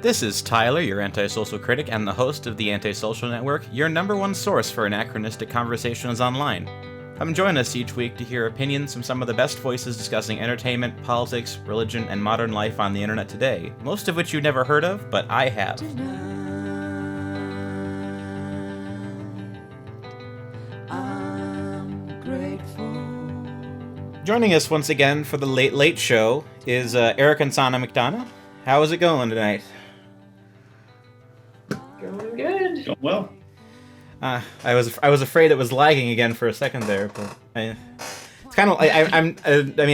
This is Tyler, your antisocial critic and the host of the AntiSocial Network, your number one source for anachronistic conversations online. Come join us each week to hear opinions from some of the best voices discussing entertainment, politics, religion, and modern life on the internet today, most of which you've never heard of, but I have. Joining us once again for the Late Late Show is Eric and Sannah McDonough. How is it going tonight? Going good. Going well. I was afraid it was lagging again for a second there, but it's kind of I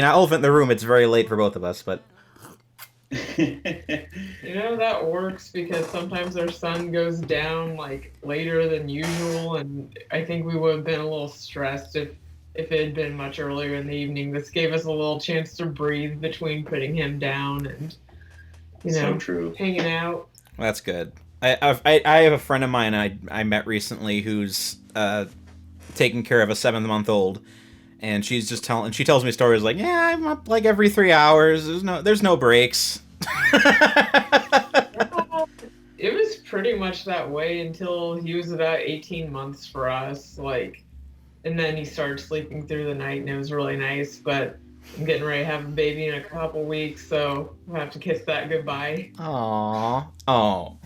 elephant in the room. It's very late for both of us, but That works because sometimes our sun goes down like later than usual, and I think we would have been a little stressed if it had been much earlier in the evening. This gave us a little chance to breathe between putting him down and so true. Hanging out. That's good. I have a friend of mine I met recently who's taking care of a 7-month-old, and she tells me stories like, yeah, I'm up like every 3 hours. There's no breaks. It was pretty much that way until he was about 18 months for us, and then he started sleeping through the night, and it was really nice. But I'm getting ready to have a baby in a couple weeks, so I'll have to kiss that goodbye. Aww. Oh.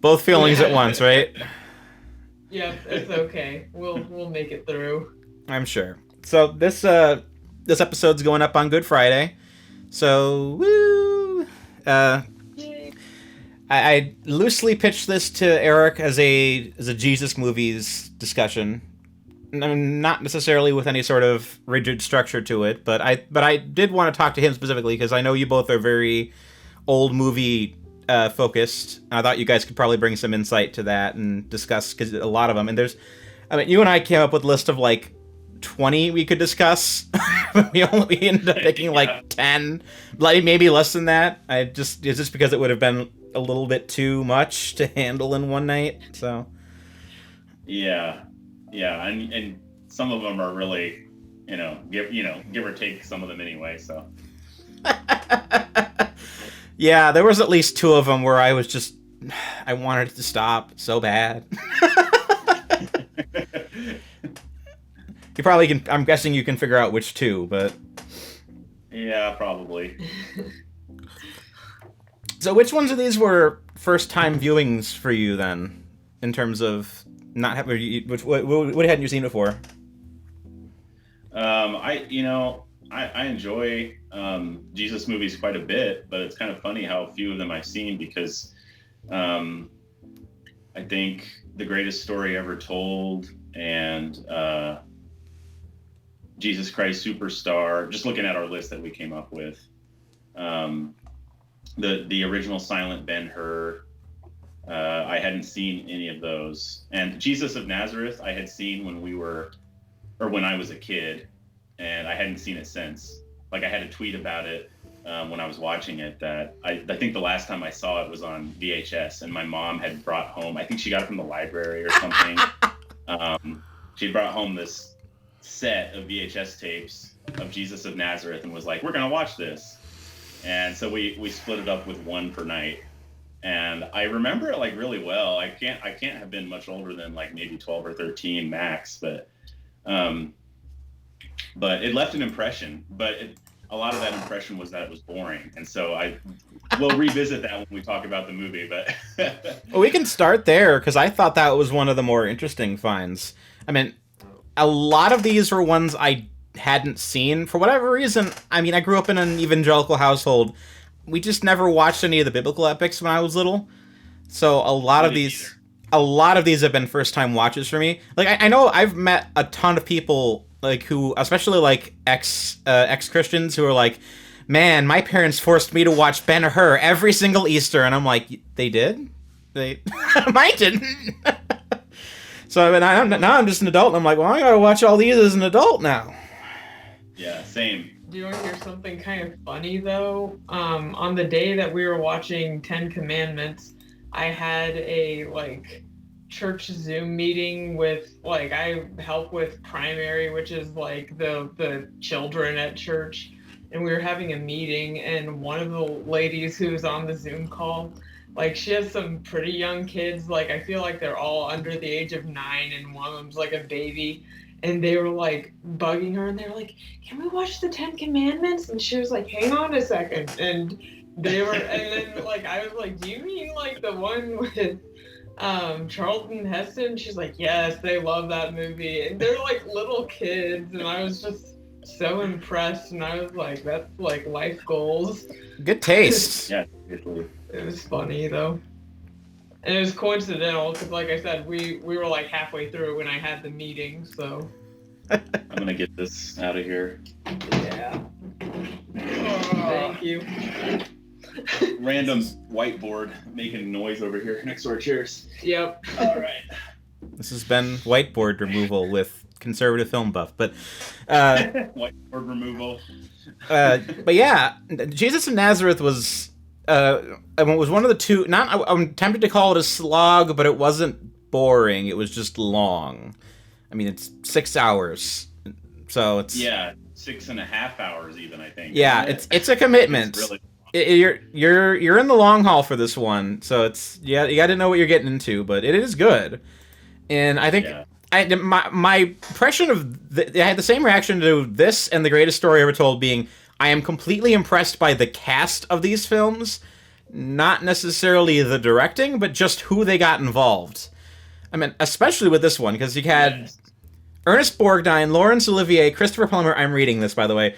Both feelings at once, right? Yep, it's okay. We'll make it through. I'm sure. So this episode's going up on Good Friday. So woo! I loosely pitched this to Eric as a Jesus movies discussion. Not necessarily with any sort of rigid structure to it, but I did want to talk to him specifically because I know you both are very old movie focused. I thought you guys could probably bring some insight to that and discuss, because a lot of them, and you and I came up with a list of like 20 we could discuss. we ended up picking like 10, like maybe less than that. It's just because it would have been a little bit too much to handle in one night. So yeah, and some of them are really, give or take some of them anyway. So yeah, there was at least 2 of them where I wanted it to stop so bad. You probably can. I'm guessing you can figure out which 2, but yeah, probably. So, which ones of these were first-time viewings for you then, in terms of not having? What hadn't you seen before? I enjoy Jesus movies quite a bit, but it's kind of funny how few of them I've seen because I think The Greatest Story Ever Told and Jesus Christ Superstar, just looking at our list that we came up with, the original Silent Ben-Hur, I hadn't seen any of those. And Jesus of Nazareth I had seen when I was a kid, and I hadn't seen it since. Like, I had a tweet about it when I was watching it that I think the last time I saw it was on VHS, and my mom had brought home, I think she got it from the library or something. She brought home this set of VHS tapes of Jesus of Nazareth and was like, we're gonna watch this. And so we split it up with one per night, and I remember it like really well. I can't have been much older than like maybe 12 or 13 max, but it left an impression. But a lot of that impression was that it was boring, and so we'll revisit that when we talk about the movie. But well, we can start there because I thought that was one of the more interesting finds. I mean, a lot of these were ones I hadn't seen for whatever reason. I mean, I grew up in an evangelical household. We just never watched any of the biblical epics when I was little. So a lot of these have been first time watches for me. Like I know I've met a ton of people like who, especially like ex Christians, who are like, man, my parents forced me to watch Ben-Hur every single Easter, and I'm like, they did? Mine didn't. So now I'm just an adult, and I'm like, well, I gotta watch all these as an adult now. Yeah, same. Do you want to hear something kind of funny, though? On the day that we were watching 10 Commandments, I had a, church Zoom meeting with, I help with primary, which is, the children at church. and we were having a meeting, and one of the ladies who was on the Zoom call, like, she has some pretty young kids. Like, I feel like they're all under the age of 9, and one of them's like a baby. And they were like bugging her, and they were like, "Can we watch the 10 Commandments?" And she was like, "Hang on a second." And they were, and then like I was like, "Do you mean like the one with Charlton Heston?" She's like, "Yes, they love that movie." And they're like little kids, and I was just so impressed, and I was like, "That's like life goals." Good taste. Yeah, seriously. It was funny though. And it was coincidental because, like I said, we were like halfway through when I had the meeting, so. I'm gonna get this out of here. Yeah. Thank you. Random whiteboard making noise over here next to our chairs. Yep. All right. This has been whiteboard removal with conservative film buff, but Whiteboard removal. but yeah, Jesus of Nazareth was one of the two. I'm tempted to call it a slog, but it wasn't boring. It was just long. I mean, it's 6 hours, so it's 6.5 hours even. I think. Yeah, it's a commitment. It's really... You're in the long haul for this one, so it's you got to know what you're getting into, but it is good, and I think. Yeah. My impression of I had the same reaction to this and The Greatest Story Ever Told, being I am completely impressed by the cast of these films, not necessarily the directing, but just who they got involved. I mean, especially with this one, because you had Ernest Borgnine, Laurence Olivier, Christopher Plummer. I'm reading this, by the way.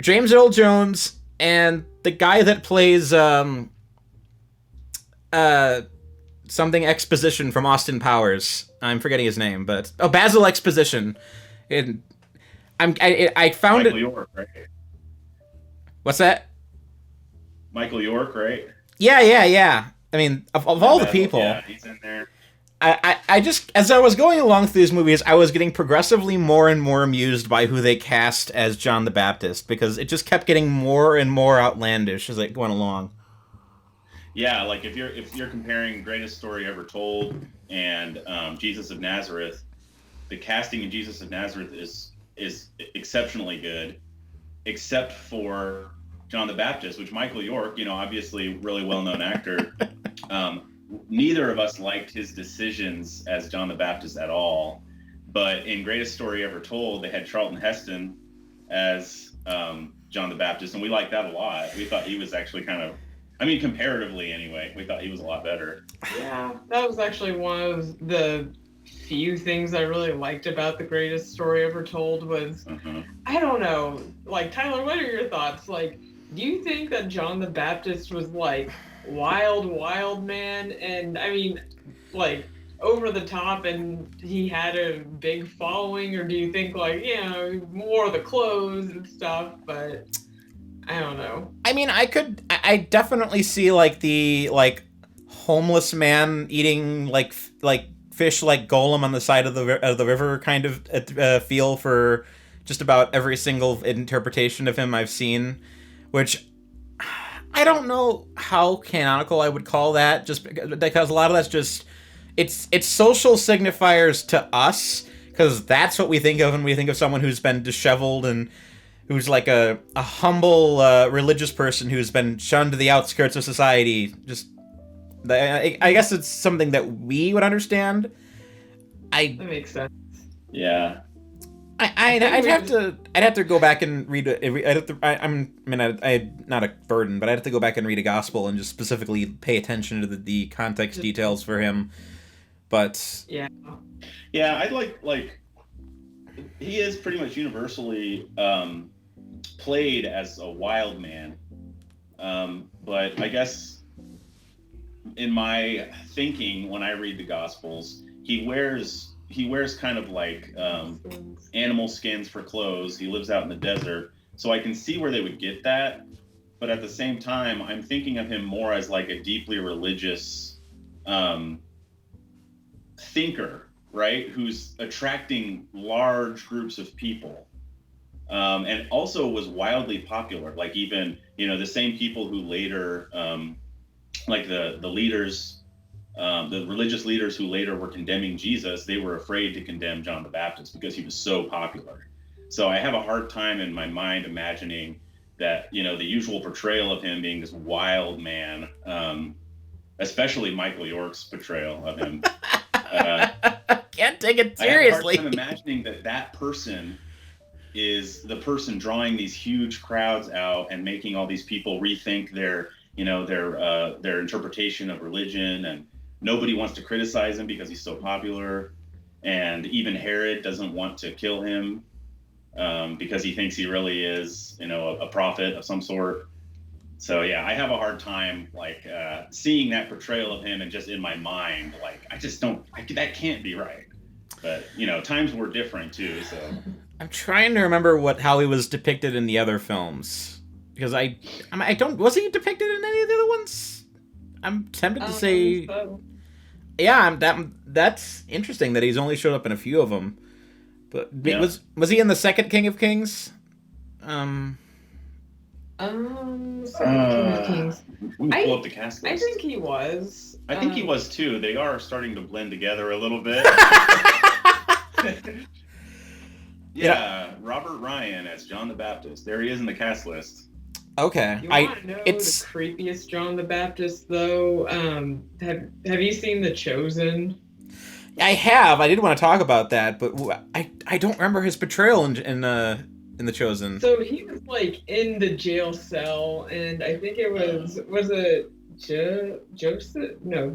James Earl Jones, and the guy that plays something Exposition from Austin Powers. I'm forgetting his name, but Basil Exposition. And I found Michael York, right? What's that? Michael York, right? Yeah. I mean, of all the people, yeah, he's in there. I just, as I was going along through these movies, I was getting progressively more and more amused by who they cast as John the Baptist, because it just kept getting more and more outlandish as it went along. Yeah, like if you're comparing Greatest Story Ever Told and Jesus of Nazareth, the casting in Jesus of Nazareth is exceptionally good, except for John the Baptist, which Michael York, obviously really well-known actor. Neither of us liked his decisions as John the Baptist at all, but in Greatest Story Ever Told, they had Charlton Heston as John the Baptist, and we liked that a lot. We thought he was actually comparatively anyway, we thought he was a lot better. Yeah, that was actually one of the few things I really liked about The Greatest Story Ever Told was, I don't know, like, Tyler, what are your thoughts? Like, do you think that John the Baptist was, like, wild man, and, I mean, like, over the top, and he had a big following, or do you think, like, more of the clothes and stuff, but... I don't know. I mean, I definitely see like the homeless man eating like fish like Golem on the side of the river kind of feel for just about every single interpretation of him I've seen, which I don't know how canonical I would call that, just because a lot of that's just it's social signifiers to us, because that's what we think of when we think of someone who's been disheveled and who's like a humble religious person who's been shunned to the outskirts of society. Just, I guess it's something that we would understand. That makes sense. Yeah. I'd have to go back and read it. I'm not a burden, but I'd have to go back and read a gospel and just specifically pay attention to the context details for him. But yeah, I'd like he is pretty much universally played as a wild man, but I guess in my thinking when I read the Gospels, he wears kind of like animal skins for clothes. He lives out in the desert, so I can see where they would get that, but at the same time I'm thinking of him more as like a deeply religious thinker, right, who's attracting large groups of people, and also was wildly popular. Like even the same people who later, like the leaders, the religious leaders who later were condemning Jesus, they were afraid to condemn John the Baptist because he was so popular. So I have a hard time in my mind imagining that, you know, the usual portrayal of him being this wild man, especially Michael York's portrayal of him. Can't take it seriously. I have a hard time imagining that person is the person drawing these huge crowds out and making all these people rethink their interpretation of religion, and nobody wants to criticize him because he's so popular, and even Herod doesn't want to kill him because he thinks he really is, you know, a prophet of some sort. So yeah, I have a hard time seeing that portrayal of him, and just in my mind, that can't be right. But you know, times were different too. So I'm trying to remember how he was depicted in the other films, because I don't, was he depicted in any of the other ones? I'm tempted to say, so. Yeah, that's interesting that he's only showed up in a few of them. But yeah. was he in the second King of Kings? Second King of Kings. We pull up the cast list. I think he was. I think he was too. They are starting to blend together a little bit. Yeah, Robert Ryan as John the Baptist. There he is in the cast list. Okay. You want to know the creepiest John the Baptist, though? Have you seen The Chosen? I have. I did want to talk about that, but I don't remember his portrayal in The Chosen. So he was like in the jail cell, and I think it was it Joseph? No,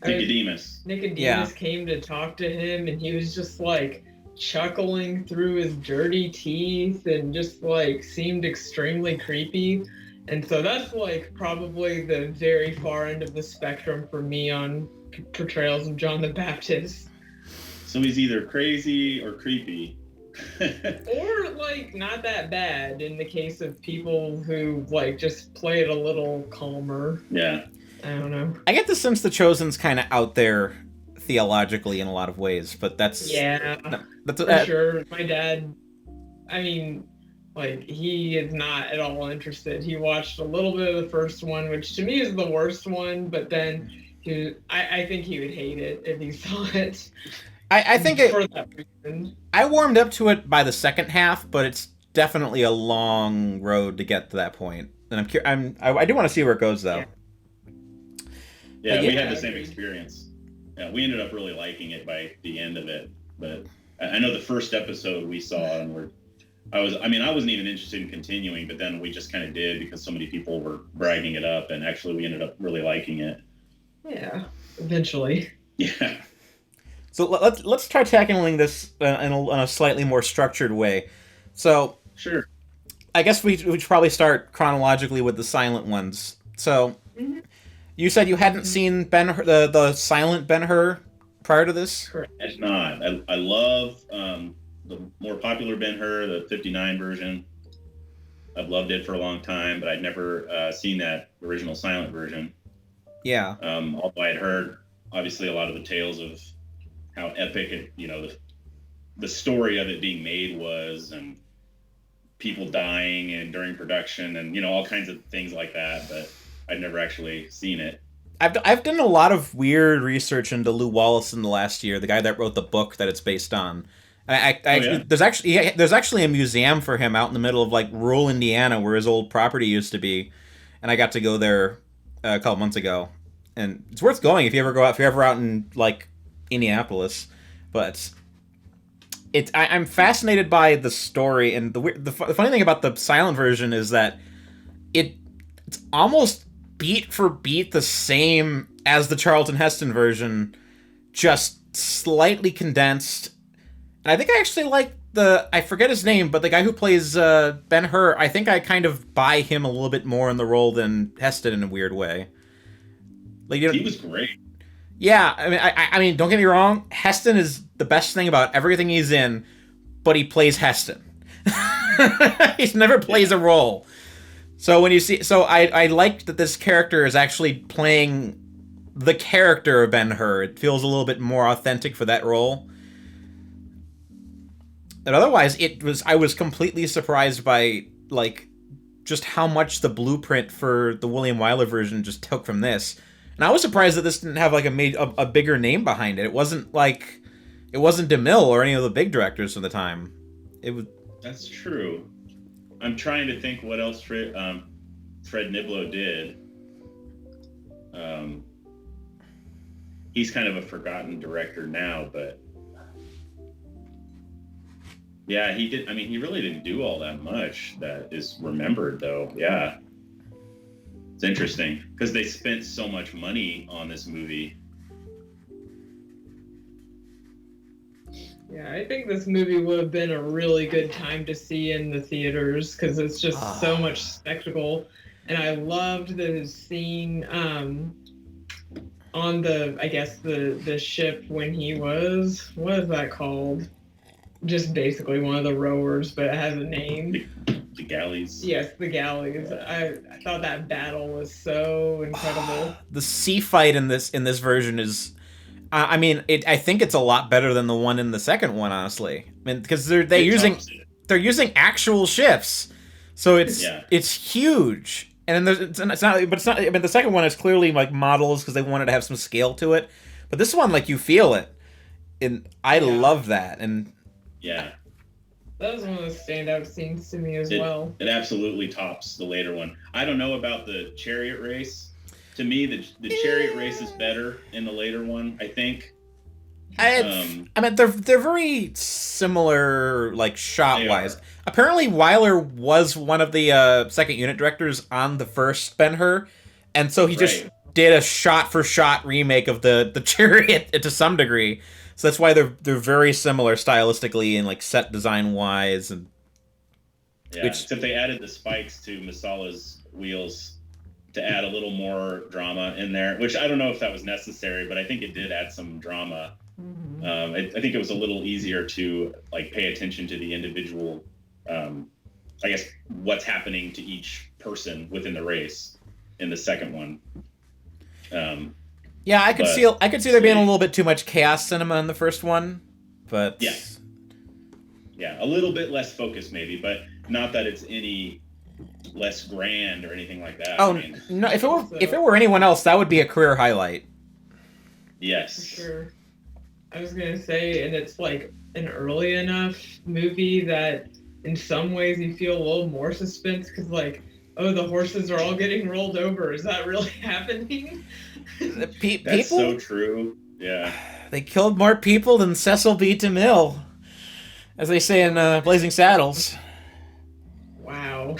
Nicodemus. Nicodemus came to talk to him, and he was just like chuckling through his dirty teeth and just like seemed extremely creepy. And so that's like probably the very far end of the spectrum for me on portrayals of John the Baptist. So he's either crazy or creepy. Or like not that bad in the case of people who like just play it a little calmer. Yeah. I don't know. I get the sense The Chosen's kind of out there theologically in a lot of ways, but that's for sure. My dad, I mean, like, he is not at all interested. He watched a little bit of the first one, which to me is the worst one, but then I think he would hate it if he saw it. I think for that reason. I warmed up to it by the second half, but it's definitely a long road to get to that point. And I do want to see where it goes, though. Yeah, we had the same experience. Yeah, we ended up really liking it by the end of it. But I know the first episode we saw, and I wasn't even interested in continuing, but then we just kind of did because so many people were bragging it up, and actually we ended up really liking it. Yeah, eventually. Yeah. So let's try tackling this in a slightly more structured way. So sure. I guess we should probably start chronologically with the silent ones. So you said you hadn't seen Ben-Hur, the silent Ben-Hur prior to this? Correct. It's not. I love the more popular Ben-Hur, the 59 version. I've loved it for a long time, but I'd never seen that original silent version. Yeah. Although I'd heard, obviously, a lot of the tales of how epic it, you know, the story of it being made was, and people dying and during production, and you know, all kinds of things like that. But I'd never actually seen it. I've done a lot of weird research into Lew Wallace in the last year, the guy that wrote the book that it's based on. And there's actually a museum for him out in the middle of like rural Indiana where his old property used to be, and I got to go there a couple months ago, and it's worth going if you're ever out in like Indianapolis. But I'm fascinated by the story, and the funny thing about the silent version is that it's almost beat for beat the same as the Charlton Heston version, just slightly condensed. And I think I actually like I forget his name, but the guy who plays Ben-Hur, I think I kind of buy him a little bit more in the role than Heston in a weird way. Like, he was great. Yeah, I mean, don't get me wrong, Heston is the best thing about everything he's in, but he plays Heston. He never plays a role. So when you see, I like that this character is actually playing the character of Ben-Hur. It feels a little bit more authentic for that role. But otherwise, I was completely surprised by like just how much the blueprint for the William Wyler version just took from this. And I was surprised that this didn't have like a bigger name behind it. It wasn't DeMille or any of the big directors from the time. It was. That's true. I'm trying to think what else Fred Niblo did. He's kind of a forgotten director now, but yeah, he did. I mean, he really didn't do all that much that is remembered, though. Yeah, it's interesting because they spent so much money on this movie. Yeah, I think this movie would have been a really good time to see in the theaters because it's just so much spectacle. And I loved the scene on the ship when he was, what is that called? Just basically one of the rowers, but it has a name. The galleys. Yes, the galleys. Yeah. I thought that battle was so incredible. The sea fight in this version is, I mean, I think it's a lot better than the one in the second one, honestly. I mean, because they're using actual ships, so it's huge. And then it's not. I mean, the second one is clearly like models because they wanted to have some scale to it. But this one, like, you feel it, and I love that. And that was one of the standout scenes to me as well. It absolutely tops the later one. I don't know about the chariot race. To me, the chariot race is better in the later one, I think. I mean, they're very similar, like, shot-wise. Apparently, Weiler was one of the second unit directors on the first Ben-Hur, and so he just did a shot-for-shot remake of the chariot to some degree. So that's why they're very similar stylistically and, like, set design-wise. And except they added the spikes to Masala's wheels to add a little more drama in there, which I don't know if that was necessary, but I think it did add some drama. Mm-hmm. I think it was a little easier to, like, pay attention to the individual, I guess, what's happening to each person within the race in the second one. Yeah, I could see there being a little bit too much chaos cinema in the first one, but yeah, a little bit less focus maybe, but not that it's any less grand or anything like that. Oh, I mean, no! If it were anyone else, that would be a career highlight. Yes, for sure. I was gonna say, and it's like an early enough movie that in some ways you feel a little more suspense because, like, oh, the horses are all getting rolled over. Is that really happening? That's so true. Yeah. They killed more people than Cecil B. DeMille, as they say in Blazing Saddles. Wow.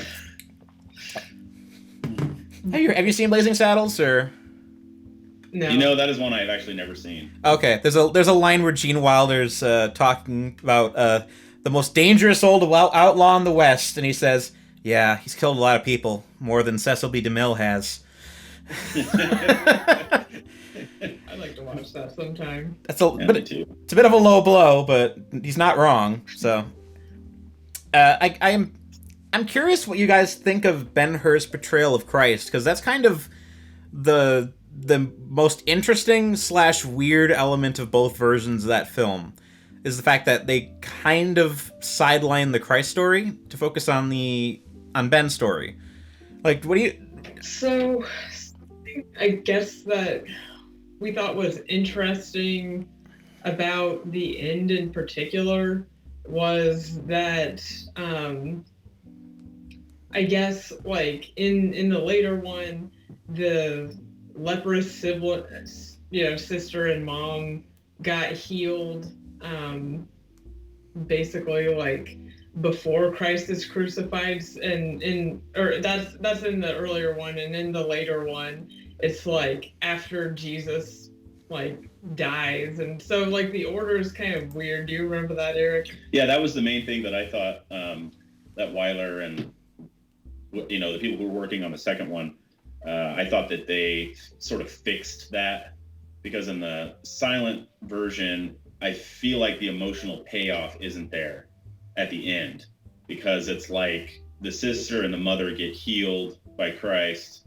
Have you seen Blazing Saddles, or? No. You know, that is one I've actually never seen. Okay, there's a line where Gene Wilder's talking about the most dangerous old outlaw in the West, and he says, "Yeah, he's killed a lot of people, more than Cecil B. DeMille has." I'd like to watch that sometime. It's a bit of a low blow, but he's not wrong. So, I'm curious what you guys think of Ben-Hur's portrayal of Christ, because that's kind of the most interesting / weird element of both versions of that film, is the fact that they kind of sideline the Christ story to focus on Ben's story. Like, what do you? So, I guess that we thought was interesting about the end in particular was that I guess, like, in the later one, the leprous sibling, sister and mom got healed basically, like, before Christ is crucified, or that's in the earlier one, and in the later one it's like after Jesus, like, dies, and so, like, the order is kind of weird. Do you remember that, Eric? Yeah, that was the main thing that I thought that Weiler and the people who were working on the second one, I thought that they sort of fixed that, because in the silent version I feel like the emotional payoff isn't there at the end, because it's like the sister and the mother get healed by Christ,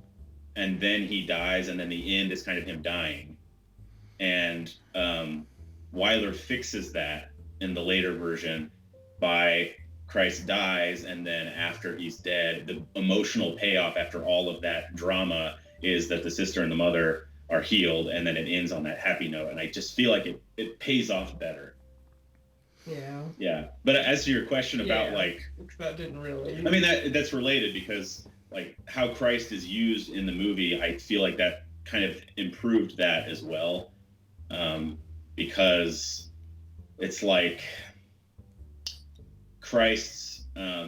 and then he dies, and then the end is kind of him dying. And Weiler fixes that in the later version by Christ dies, and then after he's dead, the emotional payoff after all of that drama is that the sister and the mother are healed, and then it ends on that happy note. And I just feel like it pays off better. Yeah. But as to your question about like, that didn't really. I mean, that's related because like how Christ is used in the movie, I feel like that kind of improved that as well, because it's like Christ's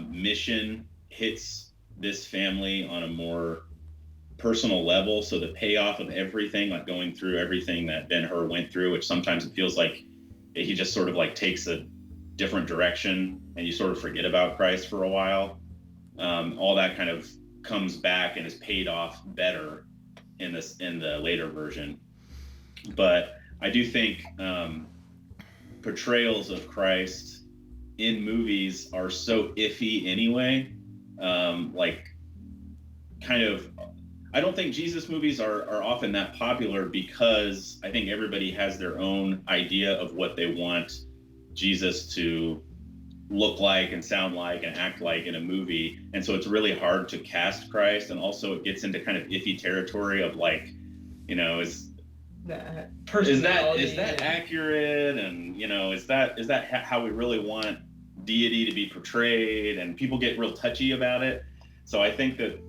mission hits this family on a more personal level. So the payoff of everything, like going through everything that Ben-Hur went through, which sometimes it feels like he just sort of like takes a different direction and you sort of forget about Christ for a while. All that kind of comes back and is paid off better in the later version. But I do think portrayals of Christ in movies are so iffy anyway. I don't think Jesus movies are often that popular because I think everybody has their own idea of what they want Jesus to look like and sound like and act like in a movie. And so it's really hard to cast Christ. And also it gets into kind of iffy territory of like, you know, is that accurate? And, you know, is that how we really want deity to be portrayed? And people get real touchy about it. So I think that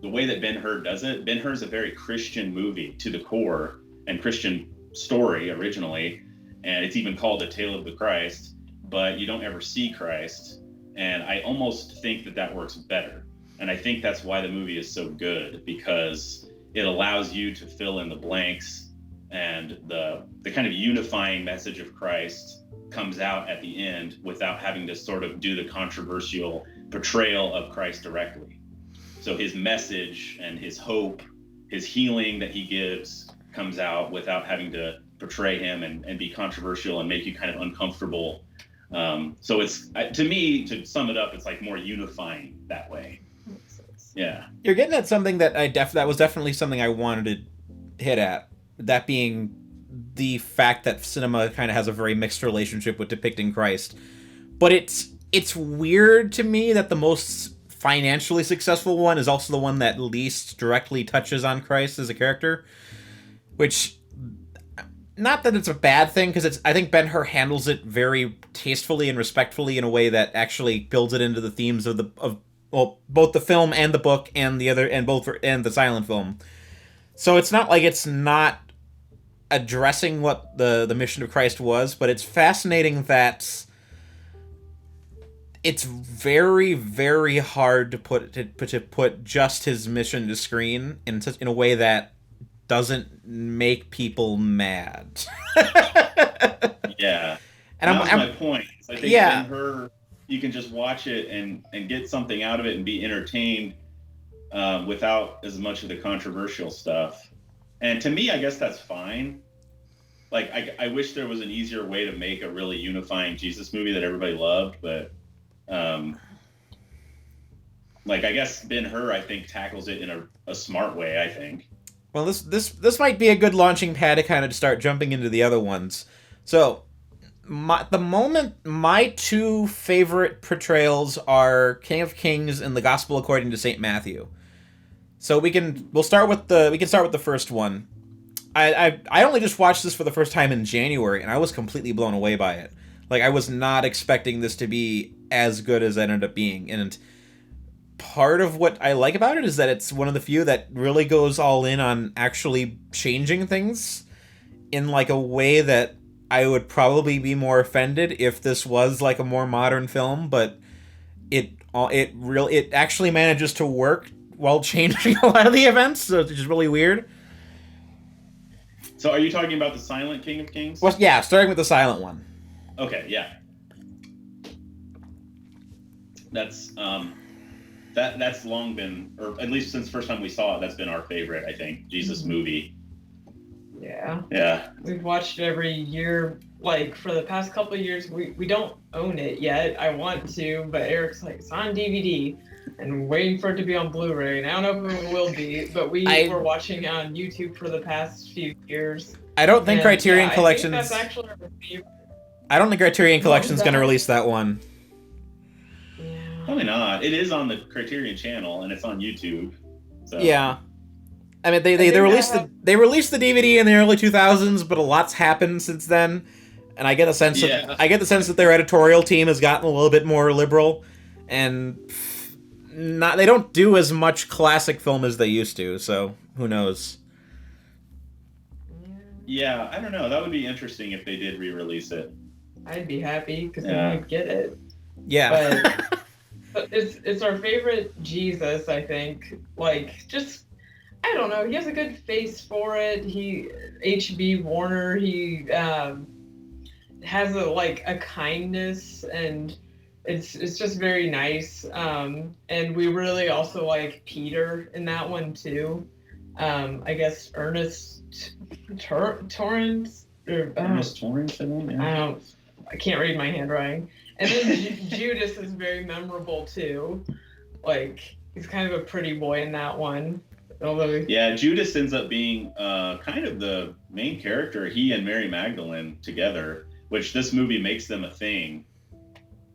the way that Ben-Hur does it, Ben-Hur is a very Christian movie to the core and Christian story originally. And it's even called A Tale of the Christ, but you don't ever see Christ. And I almost think that works better. And I think that's why the movie is so good, because it allows you to fill in the blanks, and the kind of unifying message of Christ comes out at the end without having to sort of do the controversial portrayal of Christ directly. So his message and his hope, his healing that he gives comes out without having to portray him and be controversial and make you kind of uncomfortable. So it's, to me, to sum it up, it's like more unifying that way. Yeah. You're getting at something that that was definitely something I wanted to hit at. That being the fact that cinema kind of has a very mixed relationship with depicting Christ. But it's weird to me that the most financially successful one is also the one that least directly touches on Christ as a character. Which, not that it's a bad thing, because I think Ben-Hur handles it very tastefully and respectfully in a way that actually builds it into the themes of both the film and the book and the silent film. So it's not like it's not addressing what the mission of Christ was, but it's fascinating that it's very, very hard to put just his mission to screen in a way that doesn't make people mad. Yeah, and that's my point. I think Ben-Hur, you can just watch it and get something out of it and be entertained without as much of the controversial stuff. And to me, I guess that's fine. Like, I wish there was an easier way to make a really unifying Jesus movie that everybody loved, but like, I guess Ben-Hur, I think, tackles it in a smart way, I think. Well, this might be a good launching pad to kind of start jumping into the other ones. So, my two favorite portrayals are King of Kings and the Gospel According to St. Matthew. So we can start with the first one. I only just watched this for the first time in January, and I was completely blown away by it. Like, I was not expecting this to be as good as it ended up being, and part of what I like about it is that it's one of the few that really goes all in on actually changing things in like a way that I would probably be more offended if this was like a more modern film, but it actually manages to work while changing a lot of the events, so it's just really weird. So are you talking about the silent King of Kings? Well, yeah, starting with the silent one. Okay, yeah. That's long been, or at least since the first time we saw it, that's been our favorite, I think, Jesus movie. Yeah. Yeah. We've watched it every year. Like, for the past couple of years, we don't own it yet. I want to, but Eric's like, it's on DVD, and waiting for it to be on Blu-ray. And I don't know if it will be, but we were watching on YouTube for the past few years. I don't think Criterion Collections... I think that's actually our favorite. I don't think Criterion Collection's going to release that one. Yeah. Probably not. It is on the Criterion channel, and it's on YouTube. So. Yeah. I mean, they released the DVD in the early 2000s, but a lot's happened since then. and I get the sense that their editorial team has gotten a little bit more liberal, and they don't do as much classic film as they used to. So who knows? Yeah, I don't know. That would be interesting if they did re-release it. I'd be happy because then I'd get it. Yeah. But it's our favorite Jesus, I think. Like, just, I don't know. He has a good face for it. H.B. Warner, he has a kindness, and it's just very nice. And we really also like Peter in that one too. I guess Ernest Torrance. Ernest Torrance, I can't read my handwriting. And then Judas is very memorable too. Like, he's kind of a pretty boy in that one. Yeah, Judas ends up being kind of the main character. He and Mary Magdalene together, which this movie makes them a thing.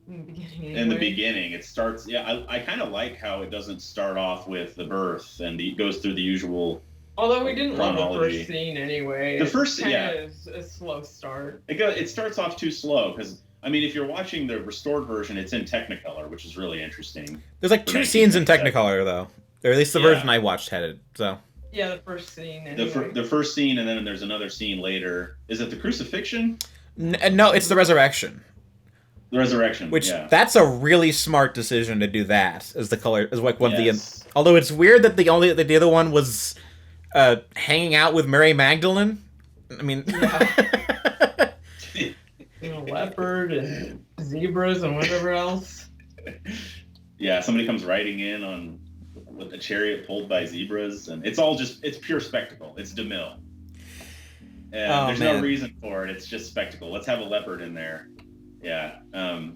In the beginning, it starts. Yeah, I kind of like how it doesn't start off with the birth and it goes through the usual. Although we didn't love the first scene anyway. The first scene, is a slow start. It starts off too slow because, I mean, if you're watching the restored version, it's in Technicolor, which is really interesting. There's like 2 scenes in Technicolor, though. Or at least the version I watched had it. So. Yeah, the first scene. Anyway. The first scene, and then there's another scene later. Is it the crucifixion? No, it's the resurrection. The resurrection, which that's a really smart decision to do that as the color as like one of the. Although it's weird that the other one was hanging out with Mary Magdalene. I mean, leopard and zebras and whatever else. Yeah, somebody comes riding in with a chariot pulled by zebras, and it's pure spectacle. It's DeMille. And there's no reason for it. It's just spectacle. Let's have a leopard in there. Yeah. I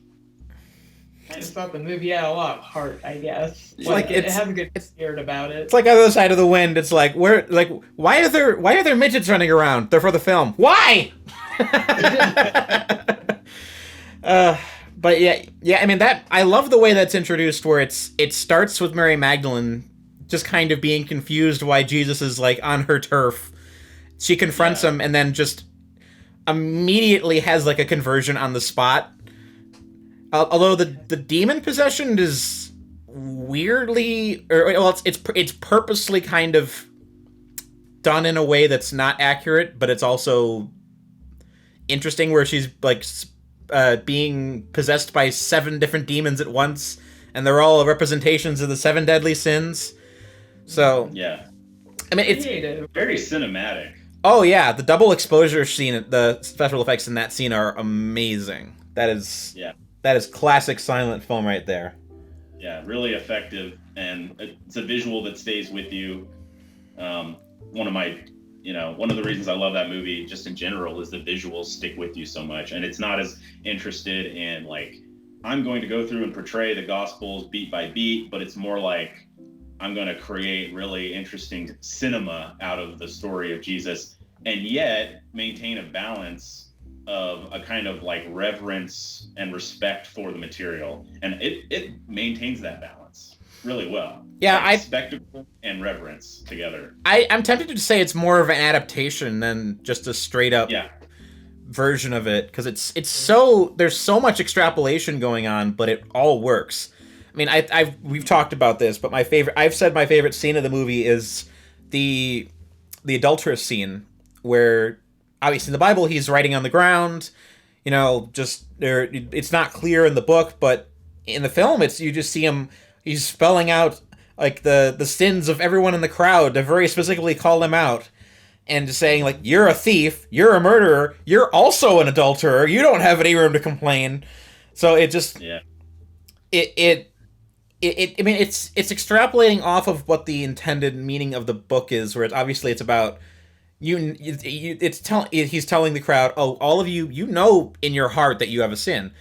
just thought the movie had a lot of heart, I guess. It has a good spirit about it. It's like Other Side of the Wind. It's like why are there midgets running around? They're for the film. Why? But yeah. I mean I love the way that's introduced, where it starts with Mary Magdalene just kind of being confused why Jesus is like on her turf. She confronts him and then just immediately has like a conversion on the spot. Although the demon possession is weirdly, it's purposely kind of done in a way that's not accurate, but it's also interesting, where she's like being possessed by 7 different demons at once, and they're all representations of the 7 deadly sins. So yeah, I mean, it's very cinematic. Oh yeah, the double exposure scene, the special effects in that scene are amazing. That is classic silent film right there. Yeah, really effective, and it's a visual that stays with you. One of the reasons I love that movie just in general is the visuals stick with you so much, and it's not as interested in like, I'm going to go through and portray the Gospels beat by beat, but it's more like, I'm going to create really interesting cinema out of the story of Jesus, and yet maintain a balance of a kind of like reverence and respect for the material. And it maintains that balance really well. Yeah, like spectacle and reverence together. I'm tempted to say it's more of an adaptation than just a straight up version of it, because it's so, there's so much extrapolation going on, but it all works. I mean, we've talked about this, but I've said my favorite scene of the movie is the adulterous scene, where obviously in the Bible he's writing on the ground, it's not clear in the book, but in the film you just see him, he's spelling out like the sins of everyone in the crowd to very specifically call them out, and just saying like, you're a thief, you're a murderer, you're also an adulterer, you don't have any room to complain. So it just I mean, it's extrapolating off of what the intended meaning of the book is, where it's about he's telling the crowd, oh, all of you, in your heart that you have a sin,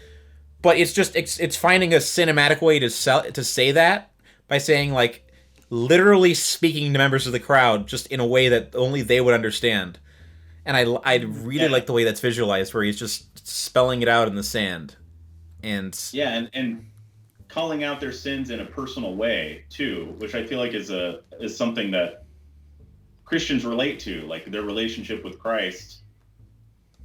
but it's finding a cinematic way to say that by saying, like, literally speaking to members of the crowd just in a way that only they would understand. And I really like the way that's visualized, where he's just spelling it out in the sand, and calling out their sins in a personal way too, which I feel like is something that Christians relate to, like their relationship with Christ.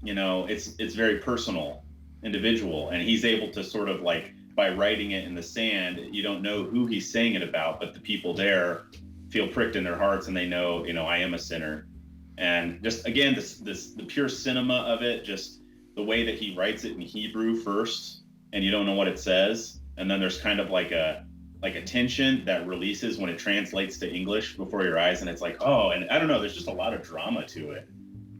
it's very personal, individual, and he's able to sort of like, by writing it in the sand, you don't know who he's saying it about, but the people there feel pricked in their hearts, and they know, I am a sinner. And just again, the pure cinema of it, just the way that he writes it in Hebrew first, and you don't know what it says, and then there's kind of like a tension that releases when it translates to English before your eyes, and it's like, oh, and I don't know, there's just a lot of drama to it.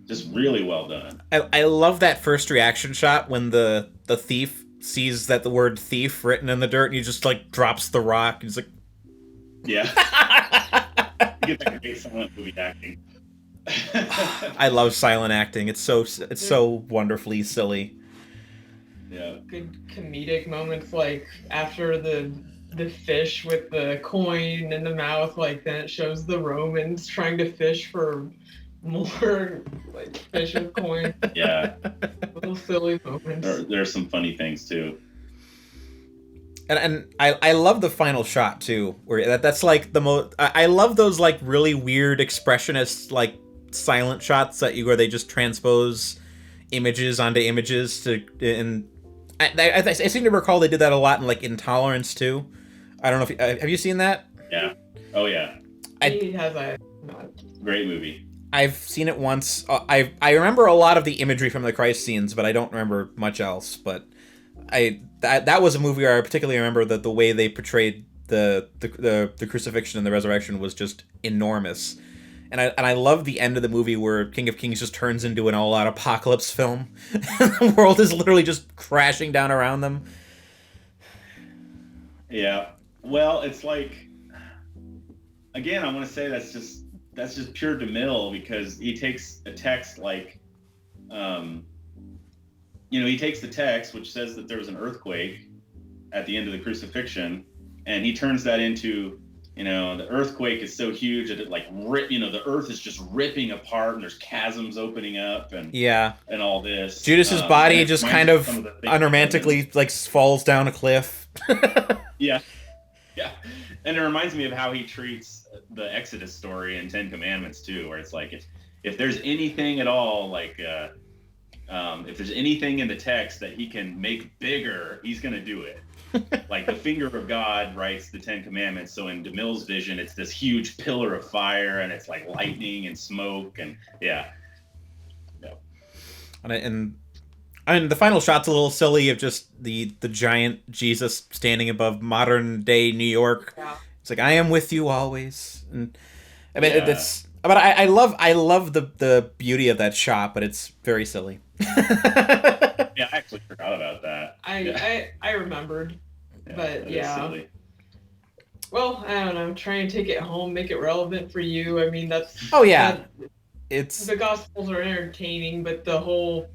Just really well done. I love that first reaction shot when the thief sees that the word thief written in the dirt, and he just like drops the rock. He's like, yeah. You get that great silent movie acting. I love silent acting. It's so wonderfully silly. Yeah. Good comedic moments, like after the fish with the coin in the mouth, like then it shows the Romans trying to fish for more like fish with coin. Yeah. Little silly moments. There's some funny things too. And I love the final shot too, where that's like the most. I love those like really weird expressionist like silent shots where they just transpose images onto images and I seem to recall they did that a lot in like Intolerance too. I don't know if have you seen that? Yeah. Oh yeah. He has a great movie. I've seen it once. I remember a lot of the imagery from the Christ scenes, but I don't remember much else. But that was a movie where I particularly remember that the way they portrayed the crucifixion and the resurrection was just enormous. And I love the end of the movie where King of Kings just turns into an all-out apocalypse film. The world is literally just crashing down around them. Yeah. Well, it's like, again, I want to say that's just pure DeMille, because he takes a text like, he takes the text which says that there was an earthquake at the end of the crucifixion, and he turns that into, the earthquake is so huge that it like the earth is just ripping apart, and there's chasms opening up, and and all this. Judas's body just kind of unromantically like falls down a cliff. Yeah. And it reminds me of how he treats the Exodus story in Ten Commandments too, where it's like, if there's anything at all, like if there's anything in the text that he can make bigger, he's gonna do it. Like the finger of God writes the Ten Commandments, so in DeMille's vision, it's this huge pillar of fire, and it's like lightning and smoke, and yeah. And I mean, the final shot's a little silly of just the giant Jesus standing above modern day New York. Yeah. It's like, I am with you always. And I mean, it's. But I love the beauty of that shot, but it's very silly. Yeah, I actually forgot about that. I remembered, but yeah. Silly. Well, I don't know. Try and take it home, make it relevant for you. I mean, that's. Oh yeah. It's the Gospels are entertaining, but the whole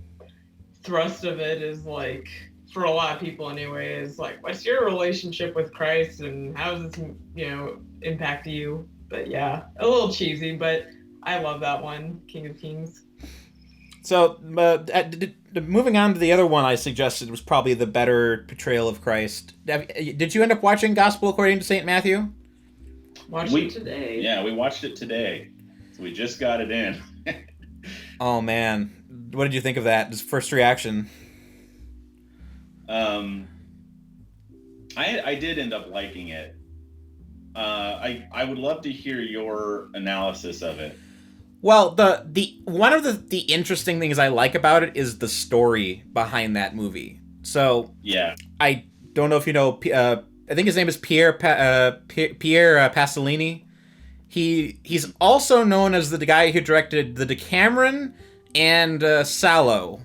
thrust of it is like, for a lot of people anyway, is like, what's your relationship with Christ and how does this impact you? But yeah, a little cheesy, but I love that one, King of Kings. So moving on to the other one I suggested was probably the better portrayal of Christ. Did you end up watching Gospel According to St. Matthew? Watched it today. Yeah, we watched it today. So we just got it in. Oh man, what did you think of that? Just first reaction. I did end up liking it. I would love to hear your analysis of it. Well, the one of the interesting things I like about it is the story behind that movie. So yeah, I don't know if you know. I think his name is Pierre Pasolini. He's also known as the guy who directed the Decameron and Salò.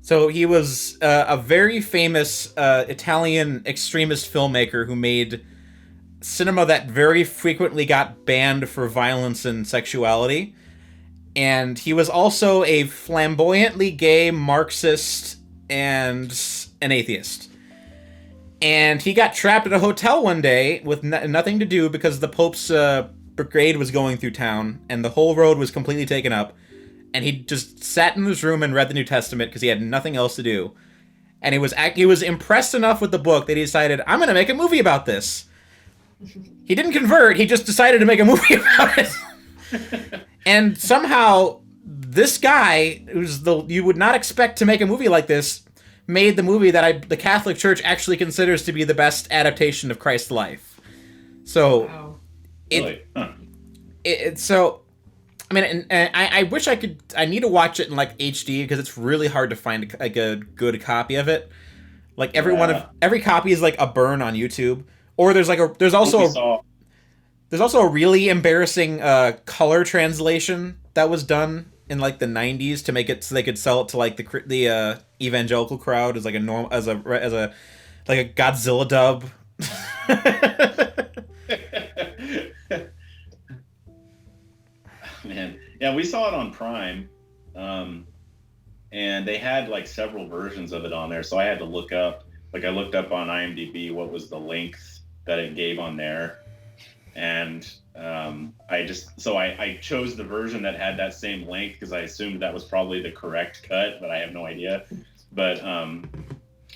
So he was a very famous Italian extremist filmmaker who made cinema that very frequently got banned for violence and sexuality. And he was also a flamboyantly gay Marxist and an atheist. And he got trapped at a hotel one day with nothing to do because the Pope's brigade was going through town and the whole road was completely taken up. And he just sat in his room and read the New Testament because he had nothing else to do. And he was impressed enough with the book that he decided, I'm going to make a movie about this. He didn't convert, he just decided to make a movie about it. And somehow this guy, you would not expect to make a movie like this, made the movie that the Catholic Church actually considers to be the best adaptation of Christ's life. So, Wow. Really? so, I mean, and I wish I could. I need to watch it in like HD because it's really hard to find like a good copy of it. Like every copy is like a burn on YouTube, or there's also a really embarrassing color translation that was done in like the 90s to make it so they could sell it to like the evangelical crowd as like a like a Godzilla dub. Man, yeah, we saw it on Prime, and they had like several versions of it on there. So I had to look up, like I looked up on IMDb what was the length that it gave on there, and I chose the version that had that same length because I assumed that was probably the correct cut, but I have no idea. But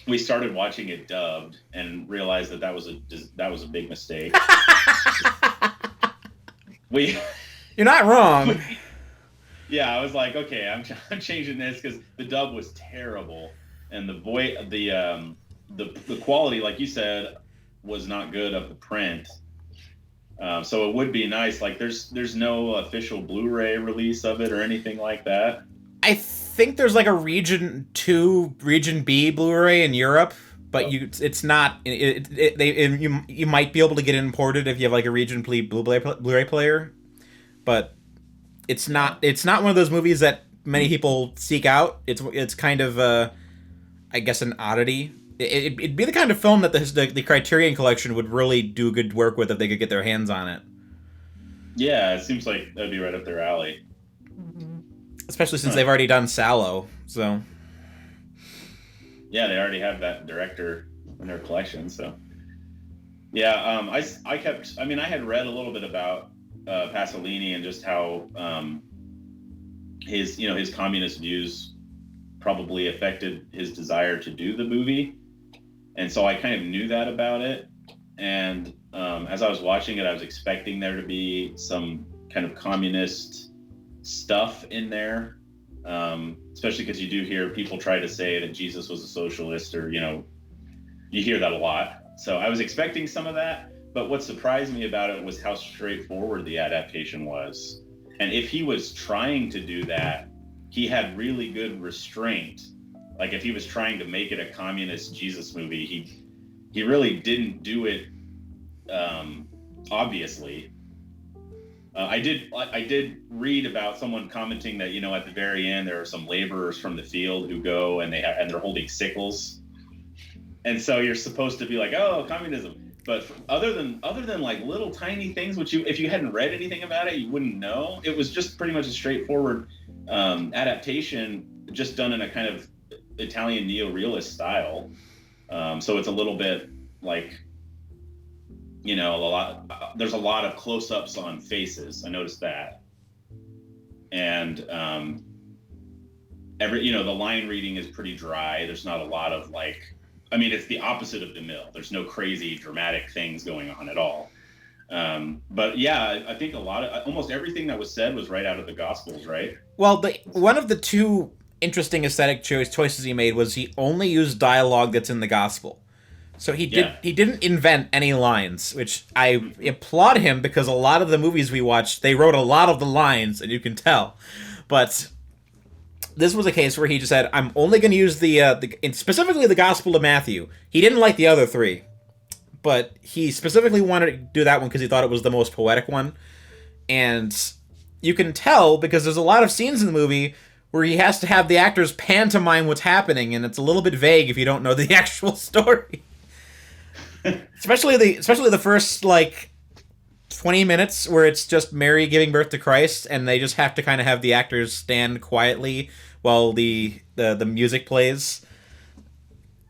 we started watching it dubbed and realized that was a big mistake. You're not wrong. Yeah, I was like, okay, I'm changing this because the dub was terrible, and the quality, like you said, was not good of the print. So it would be nice. Like, there's no official Blu-ray release of it or anything like that. I think there's like a Region 2, Region B Blu-ray in Europe, but it's not. You might be able to get it imported if you have like a Region B Blu-ray player. But it's not one of those movies that many people seek out. It's kind of I guess an oddity. It'd be the kind of film that the Criterion Collection would really do good work with if they could get their hands on it. Yeah, it seems like that'd be right up their alley. Especially since they've already done Sallow, so. Yeah, they already have that director in their collection, so. Yeah, I had read a little bit about Pasolini and just how his communist views probably affected his desire to do the movie, and so I kind of knew that about it. And as I was watching it, I was expecting there to be some kind of communist stuff in there, especially because you do hear people try to say that Jesus was a socialist, or you hear that a lot. So I was expecting some of that. But what surprised me about it was how straightforward the adaptation was. And if he was trying to do that, he had really good restraint. Like if he was trying to make it a communist Jesus movie, he really didn't do it obviously. I did read about someone commenting that, at the very end there are some laborers from the field who go and they're holding sickles. And so you're supposed to be like, oh, communism. But other than like little tiny things, which if you hadn't read anything about it, you wouldn't know. It was just pretty much a straightforward adaptation, just done in a kind of Italian neo-realist style. So it's a little bit like, there's a lot of close-ups on faces. I noticed that. And the line reading is pretty dry. There's not a lot of like, it's the opposite of DeMille. There's no crazy dramatic things going on at all. But yeah, I think almost everything that was said was right out of the Gospels, right? Well, one of the two interesting aesthetic choices he made was he only used dialogue that's in the Gospel. So he didn't invent any lines, which I applaud him because a lot of the movies we watched, they wrote a lot of the lines, and you can tell. But this was a case where he just said, I'm only going to use specifically the Gospel of Matthew. He didn't like the other three, but he specifically wanted to do that one because he thought it was the most poetic one. And you can tell because there's a lot of scenes in the movie where he has to have the actors pantomime what's happening, and it's a little bit vague if you don't know the actual story. especially the first, 20 minutes where it's just Mary giving birth to Christ, and they just have to kind of have the actors stand quietly while the music plays,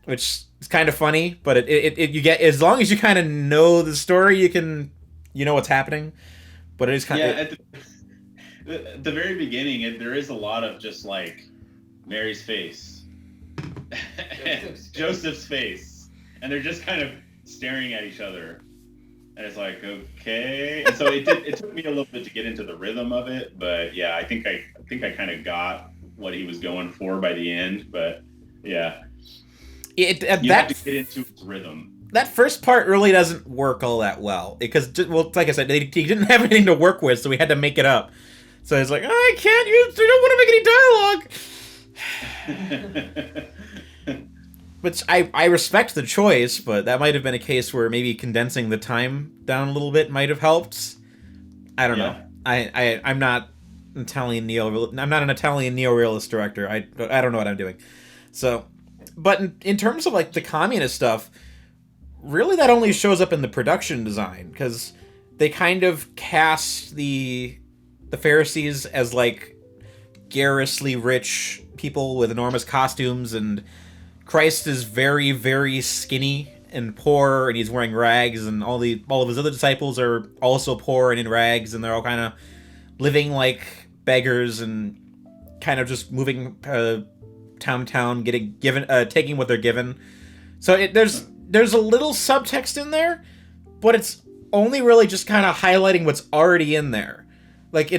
which is kind of funny. But you get, as long as you kind of know the story, you know what's happening. But it is kind of at the very beginning, there is a lot of just like Mary's face, Joseph's face, and they're just kind of staring at each other. And it's like, okay. And so it took me a little bit to get into the rhythm of it, but yeah, I think I kind of got what he was going for by the end, but yeah. You have to get into his rhythm. That first part really doesn't work all that well because, well, like I said, he didn't have anything to work with, so we had to make it up. So it's like, I can't use. I don't want to make any dialogue. Which I respect the choice, but that might have been a case where maybe condensing the time down a little bit might have helped. I don't know. I'm not an Italian neorealist director. I don't know what I'm doing. So, but in terms of like the communist stuff, really that only shows up in the production design because they kind of cast the Pharisees as like garrulously rich people with enormous costumes, and Christ is very, very skinny and poor, and he's wearing rags, and all of his other disciples are also poor and in rags, and they're all kind of living like beggars and kind of just moving town to town, taking what they're given. So there's a little subtext in there, but it's only really just kind of highlighting what's already in there. Like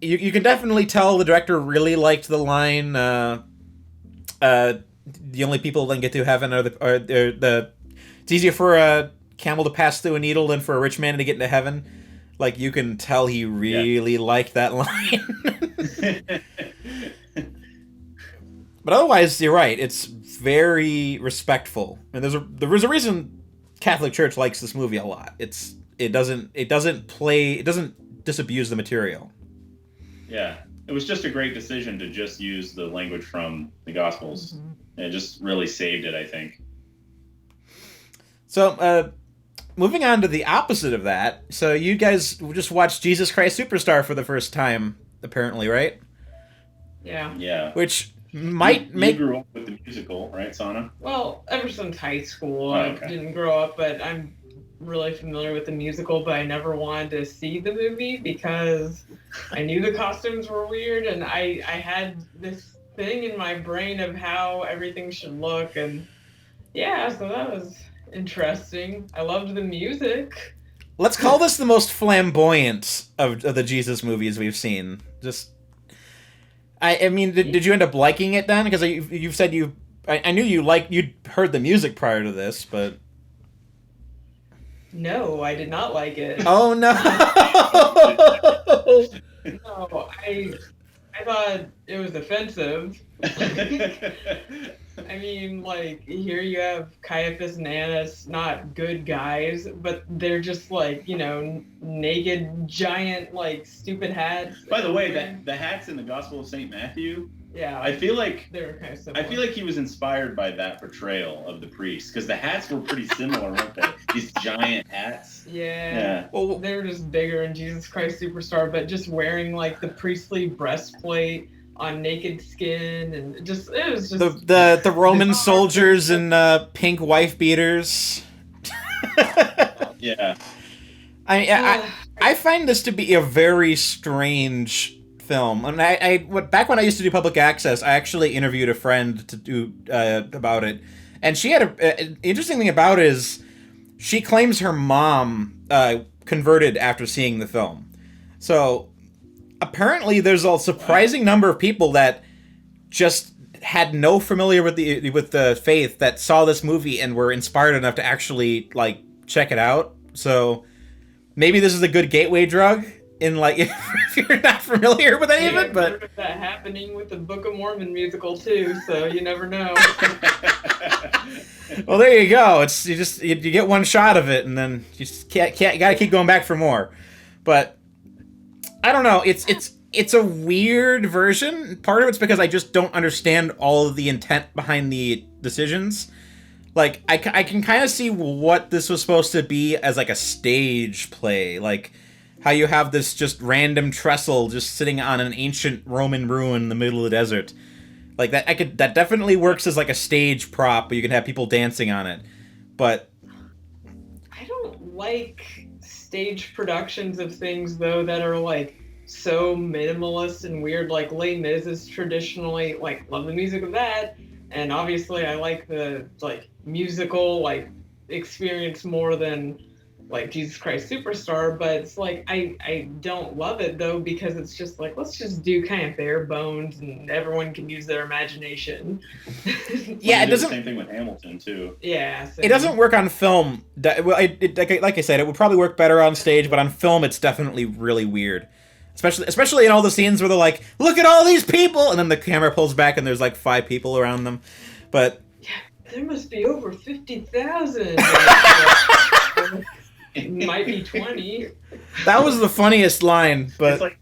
you can definitely tell the director really liked the line. The only people that can get to heaven are the. It's easier for a camel to pass through a needle than for a rich man to get into heaven. Like you can tell he really liked that line. But otherwise, you're right. It's very respectful, and there's a reason Catholic Church likes this movie a lot. It doesn't disabuse the material. Yeah, it was just a great decision to just use the language from the Gospels. It just really saved it, I think. So, moving on to the opposite of that. So, you guys just watched Jesus Christ Superstar for the first time, apparently, right? Yeah. Yeah. Which might make... You grew up with the musical, right, Sannah? Well, ever since high school. I didn't grow up, but I'm really familiar with the musical, but I never wanted to see the movie because I knew the costumes were weird, and I had this thing in my brain of how everything should look, and yeah, so that was interesting. I loved the music. Let's call this the most flamboyant of the Jesus movies we've seen. I mean, did you end up liking it then? Because you've said I knew you'd heard the music prior to this, but no, I did not like it. Oh no! No, I thought it was offensive. I mean, like, here you have Caiaphas and Annas, not good guys, but they're just like, naked, giant, like, stupid hats. By the way, the hats in the Gospel of St. Matthew, yeah, I feel like they were kind of similar. I feel like he was inspired by that portrayal of the priest, because the hats were pretty similar, weren't they? These giant hats. Yeah. Well, they were just bigger in Jesus Christ Superstar, but just wearing like the priestly breastplate on naked skin, and it was just the Roman soldiers in pink wife beaters. Yeah. I find this to be a very strange film, and back when I used to do public access, I actually interviewed a friend to do about it, and she had an interesting thing about it is she claims her mom converted after seeing the film. So apparently there's a surprising number of people that just had no familiar with the faith that saw this movie and were inspired enough to actually like check it out. So maybe this is a good gateway drug in like if you're not familiar with any of it. But I've heard of that happening with the Book of Mormon musical too, so you never know. Well, there you go. It's you get one shot of it, and then you just can't gotta keep going back for more. But I don't know. It's a weird version. Part of it's because I just don't understand all of the intent behind the decisions. Like I can kind of see what this was supposed to be as like a stage play, like how you have this just random trestle just sitting on an ancient Roman ruin in the middle of the desert. Like that definitely works as like a stage prop, but you can have people dancing on it. But I don't like stage productions of things though that are like so minimalist and weird. Like Les Mis is traditionally like love the music of that, and obviously I like the like musical like experience more than like Jesus Christ Superstar, but it's like I don't love it though, because it's just like, let's just do kind of bare bones and everyone can use their imagination. Yeah, it The doesn't. same thing with Hamilton too. Yeah, It doesn't work on film. Well, like I said, it would probably work better on stage, but on film, it's definitely really weird. Especially in all the scenes where they're like, "Look at all these people," and then the camera pulls back and there's like 5 people around them. But yeah, there must be over 50,000. It might be 20. that was the funniest line. But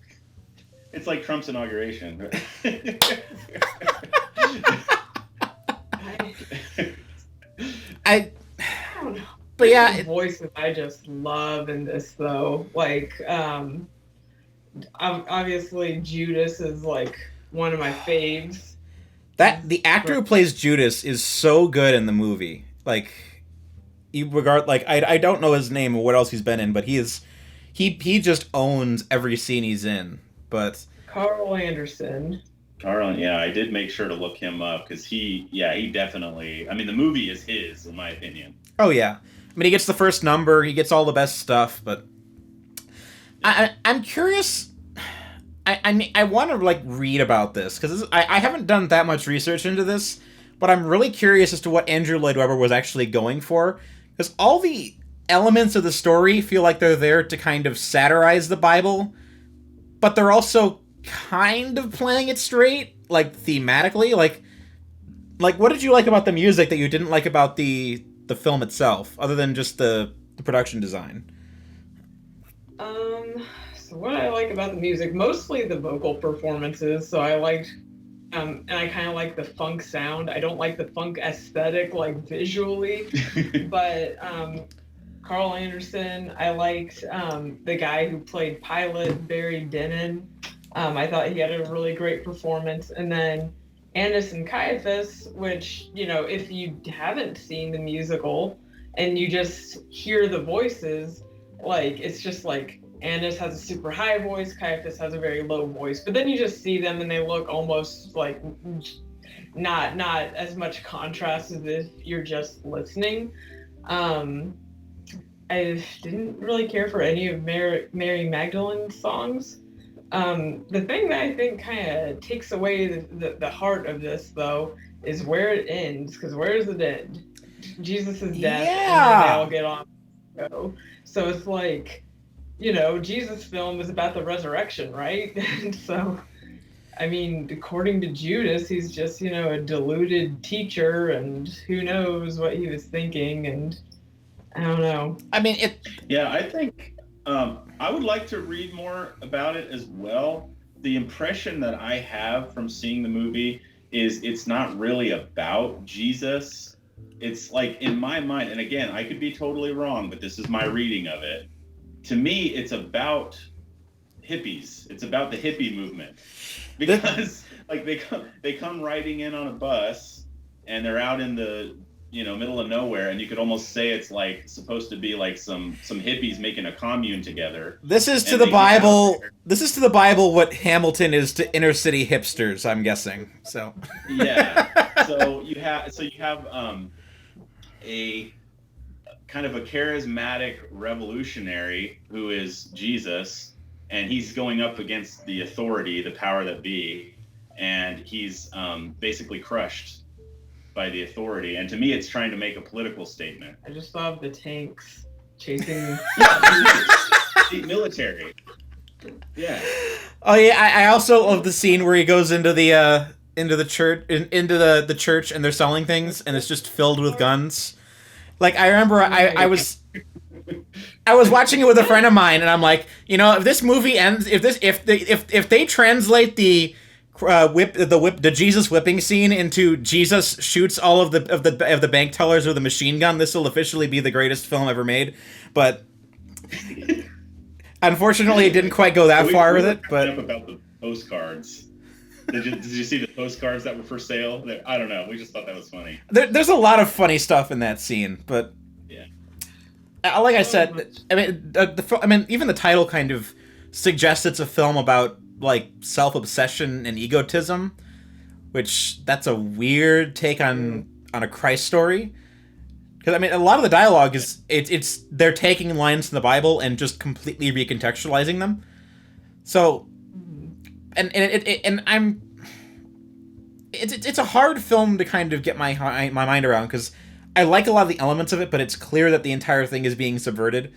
It's like Trump's inauguration. I don't know. But yeah, the voices I just love in this though. Like, obviously Judas is like one of my faves. that the actor who plays Judas is so good in the movie. Like, I don't know his name or what else he's been in, but he just owns every scene he's in. But Carl Anderson. Carlin, yeah, I did make sure to look him up because he definitely. I mean, the movie is his, in my opinion. oh yeah, I mean he gets the first number, he gets all the best stuff. But I'm curious. I want to like read about this because I haven't done that much research into this, but I'm really curious as to what Andrew Lloyd Webber was actually going for, because all the elements of the story feel like they're there to kind of satirize the Bible, but they're also kind of playing it straight, like thematically. Like what did you like about the music that you didn't like about the film itself, other than just the production design? So what I like about the music, mostly the vocal performances. So I liked, and I kind of like the funk sound. I don't like the funk aesthetic, like visually, but Carl Anderson. I liked the guy who played Pilate, Barry Dennen. I thought he had a really great performance. And then Annas and Caiaphas, which, you know, if you haven't seen the musical and you just hear the voices, like, it's just like Annas has a super high voice, Caiaphas has a very low voice. But then you just see them and they look almost like not as much contrast as if you're just listening. I didn't really care for any of Mary Magdalene's songs. The thing that I think kind of takes away the heart of this, though, is where it ends. Because where does it end? Jesus' death, and then they all get on. So it's like, you know, Jesus' film is about the resurrection, right? And so, I mean, according to Judas, he's just, you know, a deluded teacher, and who knows what he was thinking, and I don't know. I mean, Yeah, I think I would like to read more about it as well. The impression that I have from seeing the movie is it's not really about Jesus. It's like, in my mind, and again, I could be totally wrong, but this is my reading of it. To me, it's about hippies. It's about the hippie movement, because like they come riding in on a bus and they're out in the, you know, middle of nowhere, and you could almost say it's like supposed to be like some hippies making a commune together. This is to the Bible. This is to the Bible what Hamilton is to inner city hipsters, I'm guessing. So yeah. So you have a kind of a charismatic revolutionary who is Jesus, and he's going up against the authority, the power that be, and he's basically crushed by the authority. And to me, it's trying to make a political statement. I just thought of the tanks chasing The military. Yeah. Oh yeah, I also love the scene where he goes into the church, into the church, and they're selling things, and it's just filled with guns. Like, I remember I was watching it with a friend of mine, and I'm like, you know, if this movie ends, if they translate the Jesus whipping scene into Jesus shoots all of the bank tellers with a machine gun, this will officially be the greatest film ever made. But unfortunately, it didn't quite go that far with it. But about the postcards. Did you see the postcards that were for sale? I don't know. We just thought that was funny. There's a lot of funny stuff in that scene, but yeah, like I said, I mean, even the title kind of suggests it's a film about like self-obsession and egotism, which that's a weird take on a Christ story. Because I mean, a lot of the dialogue is it's they're taking lines from the Bible and just completely recontextualizing them. So, and I'm it's a hard film to kind of get my mind around because I like a lot of the elements of it, but it's clear that the entire thing is being subverted.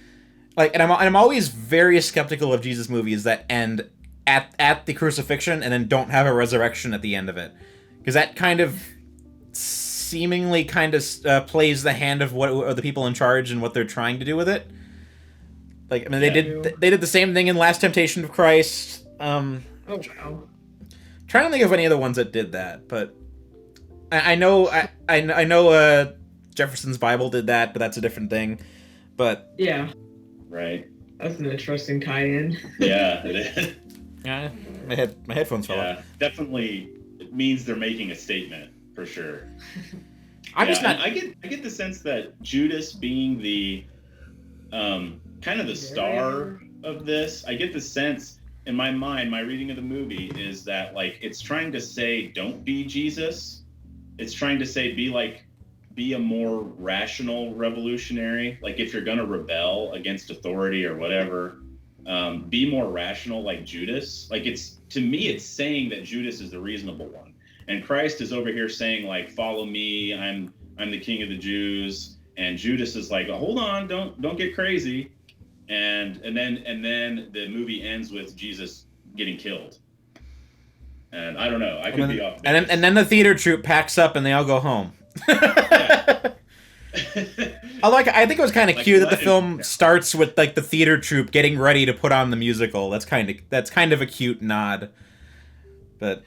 Like, and I'm always very skeptical of Jesus movies that end at the crucifixion and then don't have a resurrection at the end of it, because that kind of seemingly kind of plays the hand of what of the people in charge and what they're trying to do with it. Like, I mean, they did the same thing in Last Temptation of Christ. Oh wow. Trying to think of any other ones that did that, but I know Jefferson's Bible did that, but that's a different thing. But yeah, right. That's an interesting tie-in. Yeah, it is. Yeah, my headphones fell off. Definitely, it means they're making a statement for sure. I'm just not. I get the sense that Judas being the kind of the star of this, I get the sense in my mind, my reading of the movie is that like it's trying to say don't be Jesus. It's trying to say be a more rational revolutionary. Like if you're gonna rebel against authority or whatever, be more rational like Judas. Like it's to me it's saying that Judas is the reasonable one. And Christ is over here saying like follow me, I'm the king of the Jews. And Judas is like, oh, hold on, don't get crazy. And then the movie ends with Jesus getting killed. And I don't know. I could be off base. And then the theater troupe packs up and they all go home. I think it was kind of cute that the film starts with like the theater troupe getting ready to put on the musical. That's kind of a cute nod. But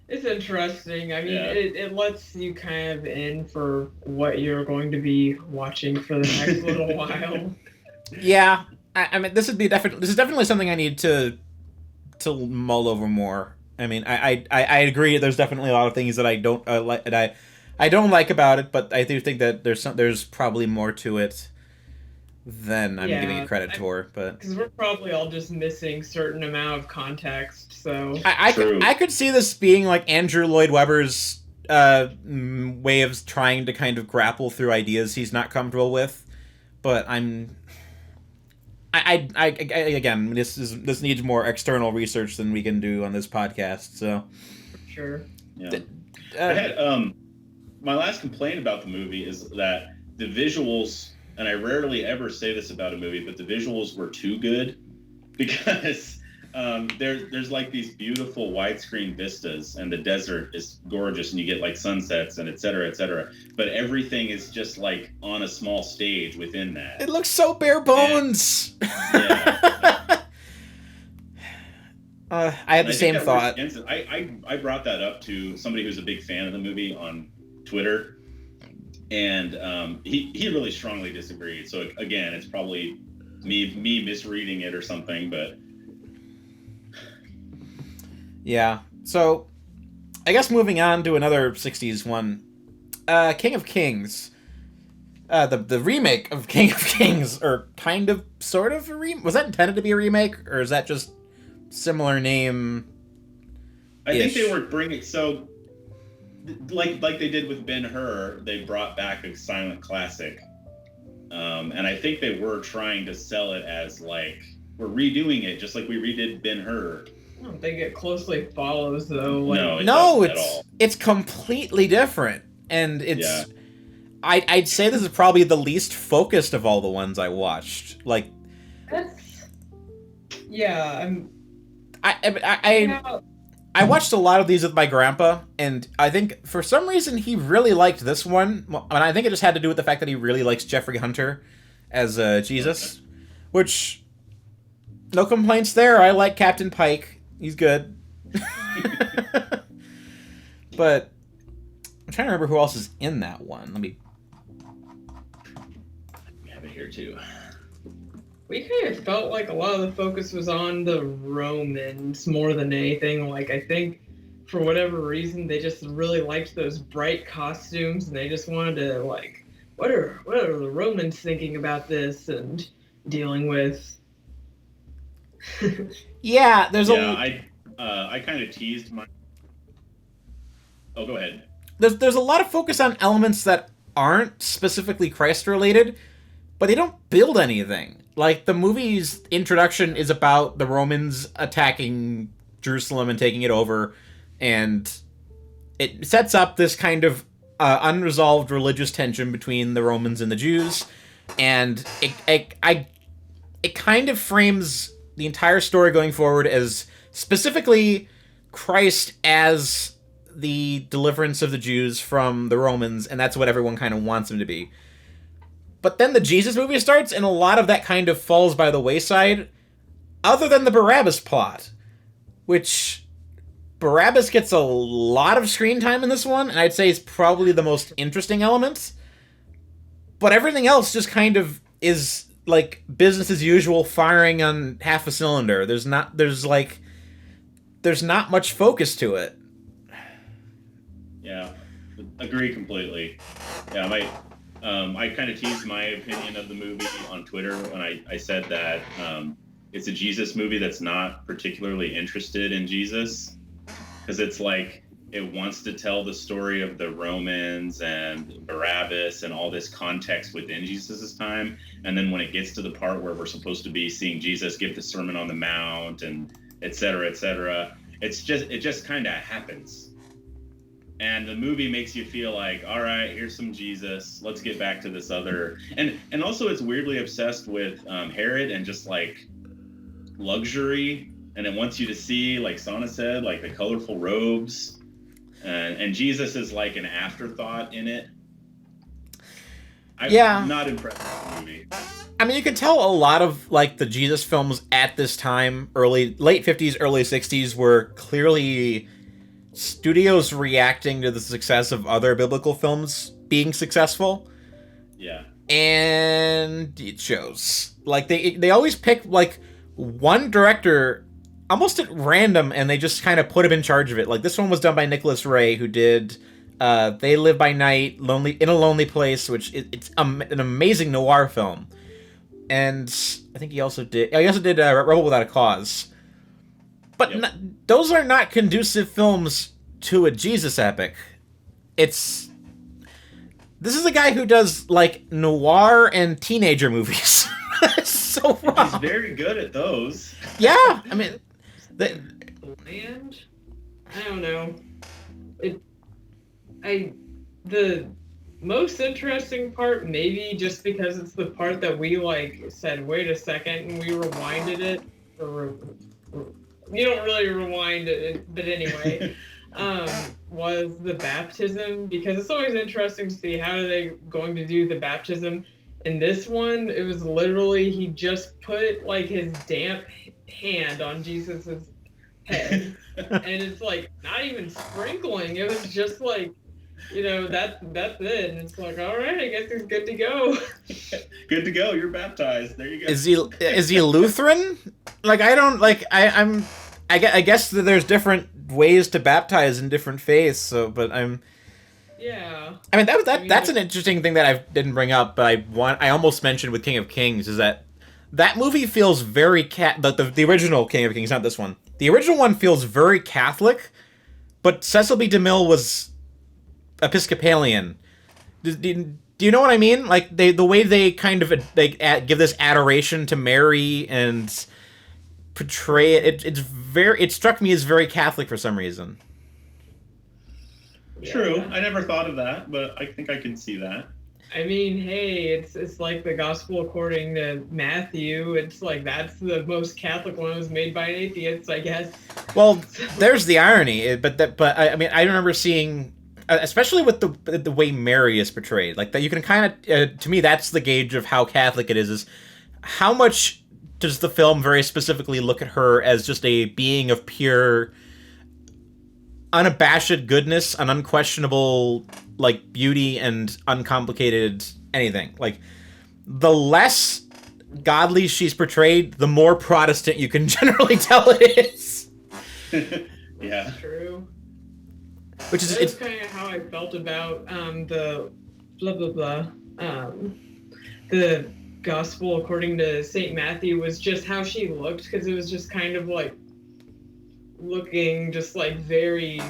it's interesting. I mean, it lets you kind of in for what you're going to be watching for the next little while. Yeah, I mean, this is definitely something I need to mull over more. I mean, I agree. There's definitely a lot of things that I don't like. I don't like about it, but I do think that there's probably more to it than I'm giving it credit for. But because we're probably all just missing certain amount of context, so I could see this being like Andrew Lloyd Webber's way of trying to kind of grapple through ideas he's not comfortable with. But again, this needs more external research than we can do on this podcast. So sure. Yeah. I had my last complaint about the movie is that the visuals, and I rarely ever say this about a movie, but the visuals were too good because there's like these beautiful widescreen vistas and the desert is gorgeous and you get like sunsets and et cetera, but everything is just like on a small stage within that. It looks so bare bones. Yeah. I had the same thought. I brought that up to somebody who's a big fan of the movie on Twitter, and he really strongly disagreed. So again, it's probably me misreading it or something, but yeah. So I guess moving on to another 60s one, King of Kings. The remake of King of Kings, or kind of sort of a remake. Was that intended to be a remake, or is that just similar name? I think they were bringing like they did with Ben-Hur, they brought back a silent classic, and I think they were trying to sell it as like we're redoing it just like we redid Ben-Hur. I don't think it closely follows though. Like, no, it's completely different, and it's. I'd say this is probably the least focused of all the ones I watched. Like, I watched a lot of these with my grandpa, and I think for some reason he really liked this one. And I think it just had to do with the fact that he really likes Jeffrey Hunter as Jesus, which no complaints there. I like Captain Pike; he's good. But I'm trying to remember who else is in that one. Let me have it here too. We kind of felt like a lot of the focus was on the Romans more than anything. Like, I think for whatever reason, they just really liked those bright costumes, and they just wanted to, like, what are the Romans thinking about this and dealing with? Yeah, I kind of teased my... Oh, go ahead. there's a lot of focus on elements that aren't specifically Christ related, but they don't build anything. Like, the movie's introduction is about the Romans attacking Jerusalem and taking it over, and it sets up this kind of unresolved religious tension between the Romans and the Jews, and it kind of frames the entire story going forward as specifically Christ as the deliverance of the Jews from the Romans, and that's what everyone kind of wants him to be. But then the Jesus movie starts, and a lot of that kind of falls by the wayside, other than the Barabbas plot, which Barabbas gets a lot of screen time in this one, and I'd say it's probably the most interesting element. But everything else just kind of is like business as usual, firing on half a cylinder. There's not much focus to it. Yeah, agree completely. Yeah, I kind of teased my opinion of the movie on Twitter when I said that it's a Jesus movie that's not particularly interested in Jesus, because it's like it wants to tell the story of the Romans and Barabbas and all this context within Jesus's time, and then when it gets to the part where we're supposed to be seeing Jesus give the Sermon on the Mount and et cetera, it just kind of happens. And the movie makes you feel like, all right, here's some Jesus. Let's get back to this other. And also it's weirdly obsessed with Herod and just like luxury. And it wants you to see, like Sannah said, like the colorful robes. And Jesus is like an afterthought in it. I'm not impressed with the movie. I mean, you could tell a lot of like the Jesus films at this time, late 50s, early 60s, were clearly studios reacting to the success of other biblical films being successful. Yeah. And it shows. Like, they always pick, like, one director almost at random, and they just kind of put him in charge of it. Like, this one was done by Nicholas Ray, who did They Live by Night, in a Lonely Place, which it's an amazing noir film. And I think he also did Rebel Without a Cause. But Yep. those are not conducive films to a Jesus epic. This is a guy who does, like, noir and teenager movies. It's so wrong. He's very good at those. Yeah, I mean... And I don't know. The most interesting part, maybe just because it's the part that we like said, wait a second, and we rewinded it. You don't really rewind it, but anyway, was the baptism, because it's always interesting to see how are they going to do the baptism. In this one, it was literally he just put like his damp hand on Jesus's head, and it's like not even sprinkling. It was just like, that's it. And it's like, all right, I guess he's good to go. Good to go. You're baptized. There you go. Is he Lutheran? Like, I don't like. I guess that there's different ways to baptize in different faiths. So, but Yeah. I mean, that's an interesting thing that I didn't bring up, but I almost mentioned with King of Kings, is that movie feels very the original King of Kings, not this one. The original one feels very Catholic, but Cecil B. DeMille was Episcopalian. Do you know what I mean? Like, the way they kind of give this adoration to Mary and portray it, it struck me as very Catholic for some reason. True. Yeah. I never thought of that, but I think I can see that. I mean, hey, it's like the Gospel according to Matthew. It's like that's the most Catholic one. It was made by an atheist, I guess. Well, there's the irony, but I mean, I remember seeing, especially with the way Mary is portrayed, like that. You can kind of, to me, that's the gauge of how Catholic it is how much does the film very specifically look at her as just a being of pure, unabashed goodness, an unquestionable, like, beauty and uncomplicated anything. Like, the less godly she's portrayed, the more Protestant you can generally tell it is. Yeah. True. Which is, That's kind of how I felt about the blah blah blah. The Gospel according to Saint Matthew was just how she looked, because it was just kind of like looking just like very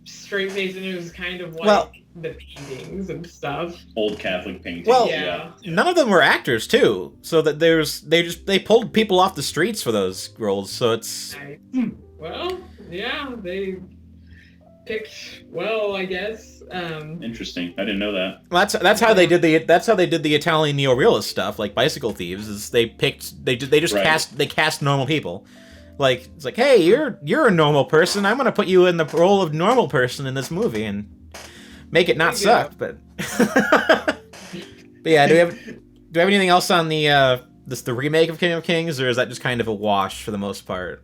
straight faced, and it was kind of like Well- the paintings and stuff. Old Catholic paintings. Well, Yeah. none of them were actors too, so that they pulled people off the streets for those roles. So it's Well, yeah, they picked well, I guess. Interesting. I didn't know that. that's how they did the Italian neorealist stuff, like Bicycle Thieves. Is they just Right. cast normal people. Like it's like, hey, you're a normal person. I'm gonna put you in the role of normal person in this movie and make it not Yeah. suck. But but yeah, do we have anything else on the remake of King of Kings, or is that just kind of a wash for the most part?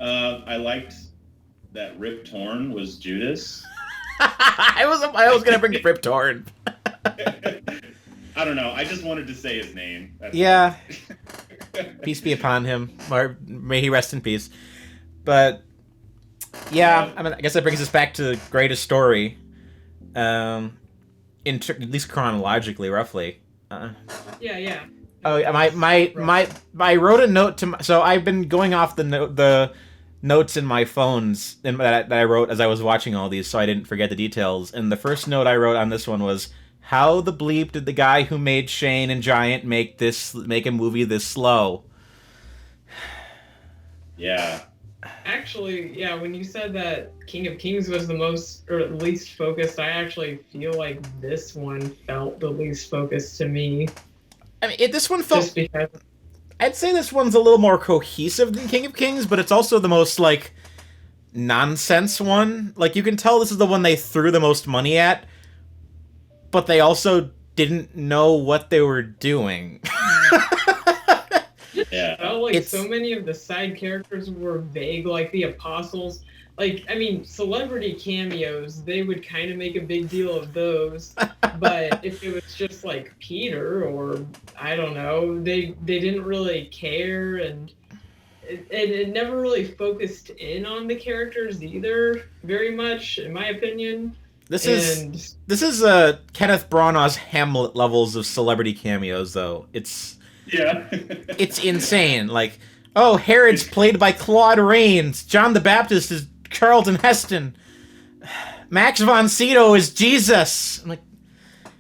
I liked that Rip Torn was Judas. I was gonna bring Rip Torn. I don't know. I just wanted to say his name. That's Yeah. Peace be upon him, or may he rest in peace. But yeah, I mean, I guess that brings us back to the greatest story, at least chronologically, roughly. Yeah. Oh, I wrote a note to so I've been going off the notes in my phones that I wrote as I was watching all these, so I didn't forget the details. And the first note I wrote on this one was, how the bleep did the guy who made Shane and Giant make a movie this slow? Yeah. Actually, yeah, when you said that King of Kings was the most, or at least focused, I actually feel like this one felt the least focused to me. I mean, this one felt. Just because, I'd say this one's a little more cohesive than King of Kings, but it's also the most, like, nonsense one. Like, you can tell this is the one they threw the most money at, but they also didn't know what they were doing. Yeah. felt like It's- so many of the side characters were vague, like the apostles. Like, I mean, celebrity cameos, they would kind of make a big deal of those. But if it was just like Peter or, I don't know, they didn't really care, and it never really focused in on the characters either very much, in my opinion. This is Kenneth Branagh's Hamlet levels of celebrity cameos, though. Yeah. It's insane. Like, oh, Herod's played by Claude Rains. John the Baptist is Charlton Heston. Max von Sydow is Jesus. I'm like,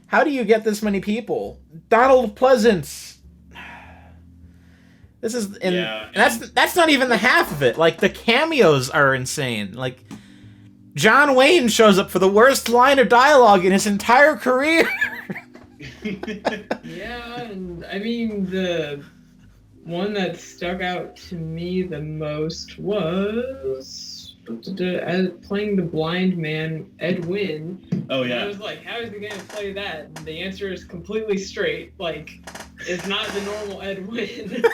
how do you get this many people? Donald Pleasance. This is, and that's not even the half of it. Like, the cameos are insane. Like, John Wayne shows up for the worst line of dialogue in his entire career. Yeah, and I mean, the one that stuck out to me the most was playing the blind man, Ed Wynn. Oh, And I yeah. was like, how is he going to play that? And the answer is completely straight. Like, it's not the normal Ed Wynn.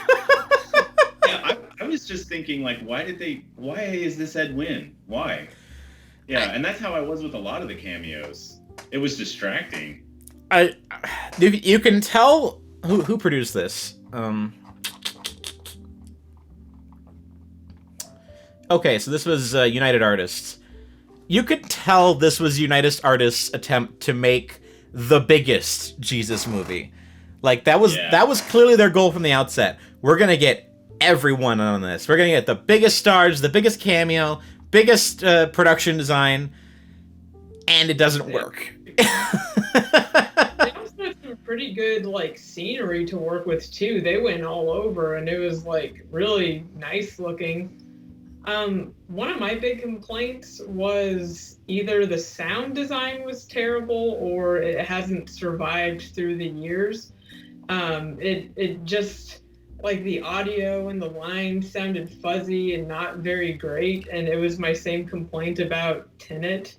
Yeah, I was just thinking, like, why is this Ed Wynn? Why? Yeah, and that's how I was with a lot of the cameos. It was distracting. You can tell who produced this. Okay, so this was United Artists. You could tell this was United Artists' attempt to make the biggest Jesus movie. Like, that was clearly their goal from the outset. We're gonna get everyone on this. We're gonna get the biggest stars, the biggest cameo, biggest production design, and it doesn't work. They also had some pretty good, like, scenery to work with, too. They went all over, and it was, like, really nice looking. One of my big complaints was either the sound design was terrible or it hasn't survived through the years. It just, like, the audio and the lines sounded fuzzy and not very great, and it was my same complaint about Tenet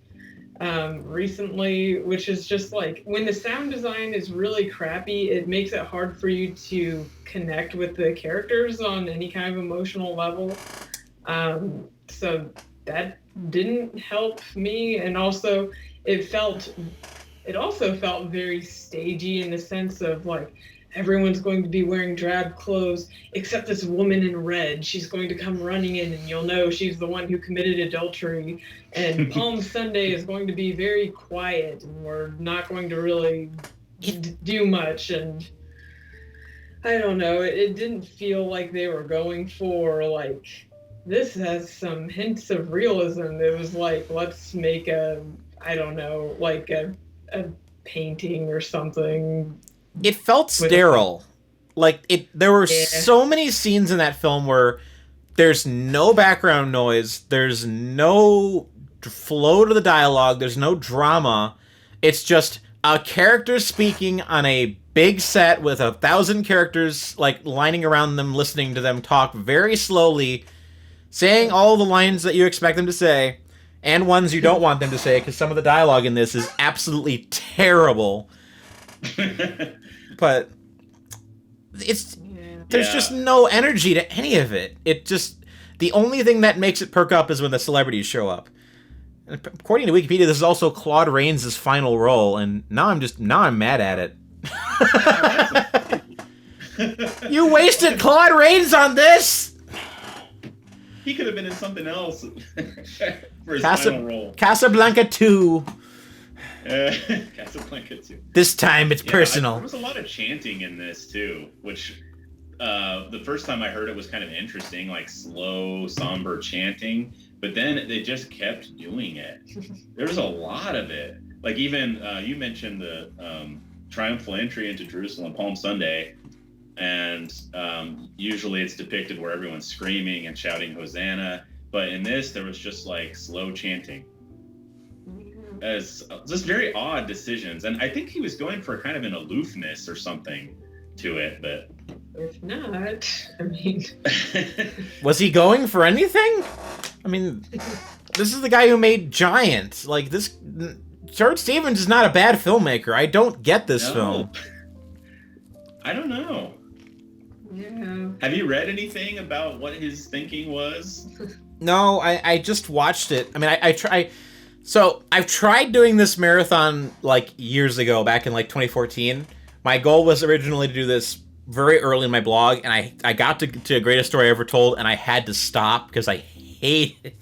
recently, which is just like, when the sound design is really crappy, it makes it hard for you to connect with the characters on any kind of emotional level. So that didn't help me, and also it also felt very stagey in the sense of, like, everyone's going to be wearing drab clothes except this woman in red. She's going to come running in, and you'll know she's the one who committed adultery. And Palm Sunday is going to be very quiet, and we're not going to really do much. And I don't know, it didn't feel like they were going for, like, this has some hints of realism. It was like, let's make a, I don't know, like a painting or something. It felt With sterile. Like there were yeah. so many scenes in that film where there's no background noise, there's no flow to the dialogue, there's no drama. It's just a character speaking on a big set with 1,000 characters like lining around them, listening to them talk very slowly, saying all the lines that you expect them to say, and ones you don't want them to say, because some of the dialogue in this is absolutely terrible. But it's there's just no energy to any of it. It just, the only thing that makes it perk up is when the celebrities show up. And according to Wikipedia, this is also Claude Rains' final role, and now I'm mad at it. You wasted Claude Rains on this. He could have been in something else for his final role. Casablanca 2. Casablanca 2. This time it's personal. There was a lot of chanting in this too, which the first time I heard it was kind of interesting, like slow, somber chanting. But then they just kept doing it. There was a lot of it. Like even you mentioned the triumphal entry into Jerusalem, Palm Sunday, and usually it's depicted where everyone's screaming and shouting Hosanna. But in this, there was just like slow chanting. As just very odd decisions, and I think he was going for kind of an aloofness or something to it, but if not, I mean, was he going for anything? I mean, this is the guy who made Giant. Like this, George Stevens is not a bad filmmaker. I don't get this film. I don't know. Yeah. Have you read anything about what his thinking was? No, I just watched it. I mean, I try. So I've tried doing this marathon like years ago, back in like 2014. My goal was originally to do this very early in my blog, and I got to Greatest Story Ever Told, and I had to stop because I hate it.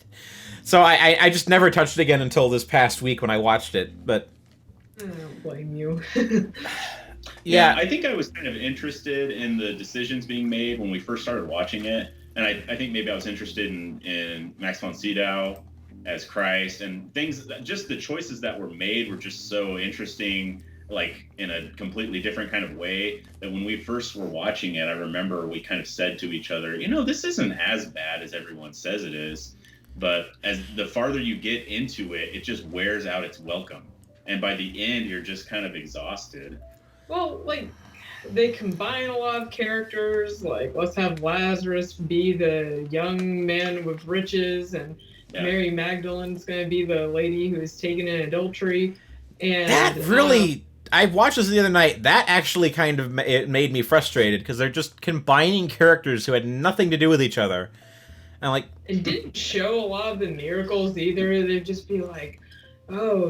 So I just never touched it again until this past week when I watched it. But I don't blame you. Yeah, I think I was kind of interested in the decisions being made when we first started watching it, and I think maybe I was interested in Max von Sydow as Christ, and things, just the choices that were made were just so interesting, like in a completely different kind of way, that when we first were watching it, I remember we kind of said to each other, this isn't as bad as everyone says it is, but as the farther you get into it, it just wears out its welcome, and by the end you're just kind of exhausted. Well, like, they combine a lot of characters, like let's have Lazarus be the young man with riches, and Mary Magdalene's going to be the lady who is taken in adultery. And that really, I watched this the other night. That actually kind of it made me frustrated because they're just combining characters who had nothing to do with each other. And like, it didn't show a lot of the miracles either. They'd just be like, oh,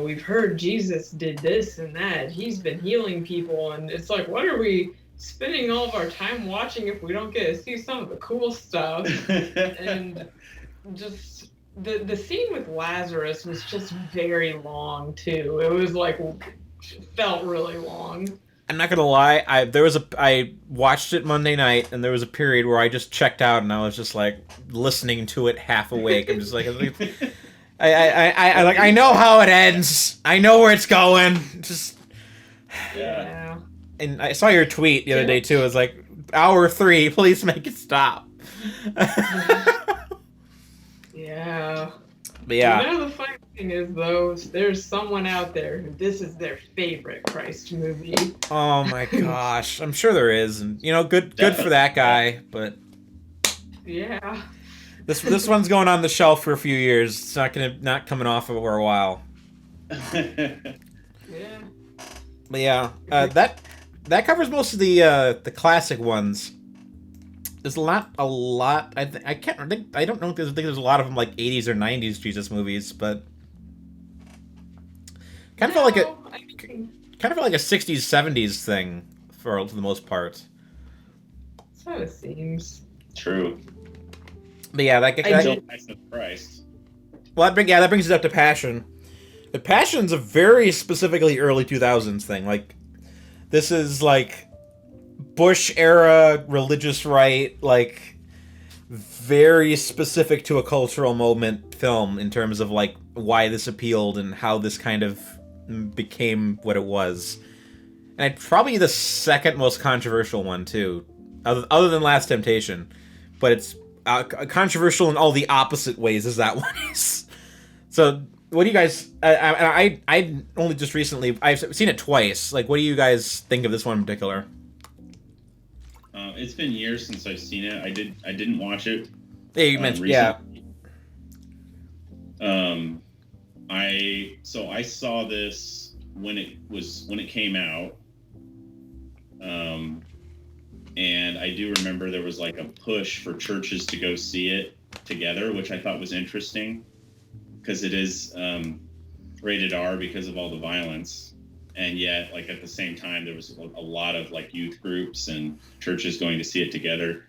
we've heard Jesus did this and that. He's been healing people. And it's like, what are we spending all of our time watching if we don't get to see some of the cool stuff? And just the scene with Lazarus was just very long too. It was like, felt really long. I'm not gonna lie, I watched it Monday night, and there was a period where I just checked out, and I was just like listening to it half awake. I'm just like, I know how it ends. I know where it's going. Just yeah. And I saw your tweet the other day too. It was like, hour 3, please make it stop. Yeah. But yeah. The funny thing is, though, there's someone out there who this is their favorite Christ movie. Oh my gosh, I'm sure there is, and good for that guy. But yeah, this one's going on the shelf for a few years. It's not coming off of it for a while. Yeah. But yeah, that covers most of the classic ones. There's a lot. I don't know. I think there's a lot of them like 80s or 90s Jesus movies, but kind of felt like a 60s 70s thing for the most part. That's how it seems. True. But yeah, Christ. Well, that brings it up to Passion. The Passion's a very specifically early 2000s thing. Like, this is like Bush era religious right, like very specific to a cultural moment film in terms of like why this appealed and how this kind of became what it was. And it's probably the second most controversial one too, other than Last Temptation, but it's controversial in all the opposite ways as that one is. So, what do you guys? I only just recently I've seen it twice. Like, what do you guys think of this one in particular? It's been years since I've seen it. I didn't watch it. Yeah, you mentioned recently. I saw this when it came out. And I do remember there was like a push for churches to go see it together, which I thought was interesting because it is rated R because of all the violence. And yet, like at the same time, there was a lot of like youth groups and churches going to see it together.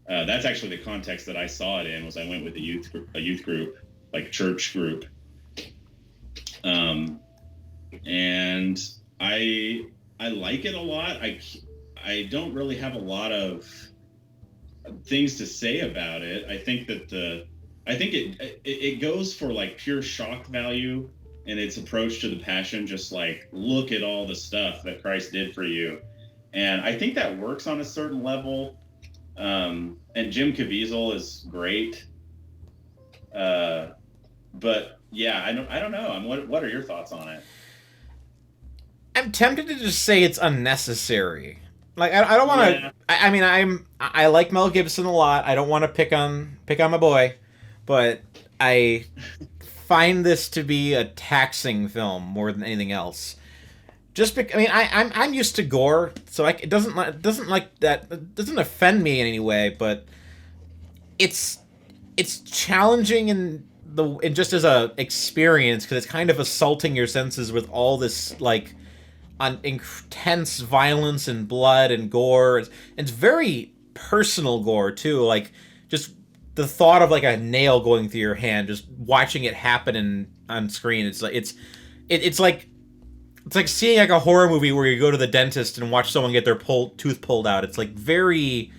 That's actually the context that I saw it in. Was I went with a youth group, like church group, and I like it a lot. I don't really have a lot of things to say about it. I think that it goes for like pure shock value. And its approach to the Passion, just like, look at all the stuff that Christ did for you. And I think that works on a certain level. And Jim Caviezel is great. But yeah, I don't know. What are your thoughts on it? I'm tempted to just say it's unnecessary. Like, I don't want to. Yeah. I like Mel Gibson a lot. I don't want to pick on my boy, but I find this to be a taxing film more than anything else. I'm used to gore, so it doesn't offend me in any way, but it's challenging in just as a experience because it's kind of assaulting your senses with all this like intense violence and blood and gore. It's very personal gore too, like just the thought of like a nail going through your hand, just watching it happen on screen. It's like seeing like a horror movie where you go to the dentist and watch someone get their tooth pulled out. It's like very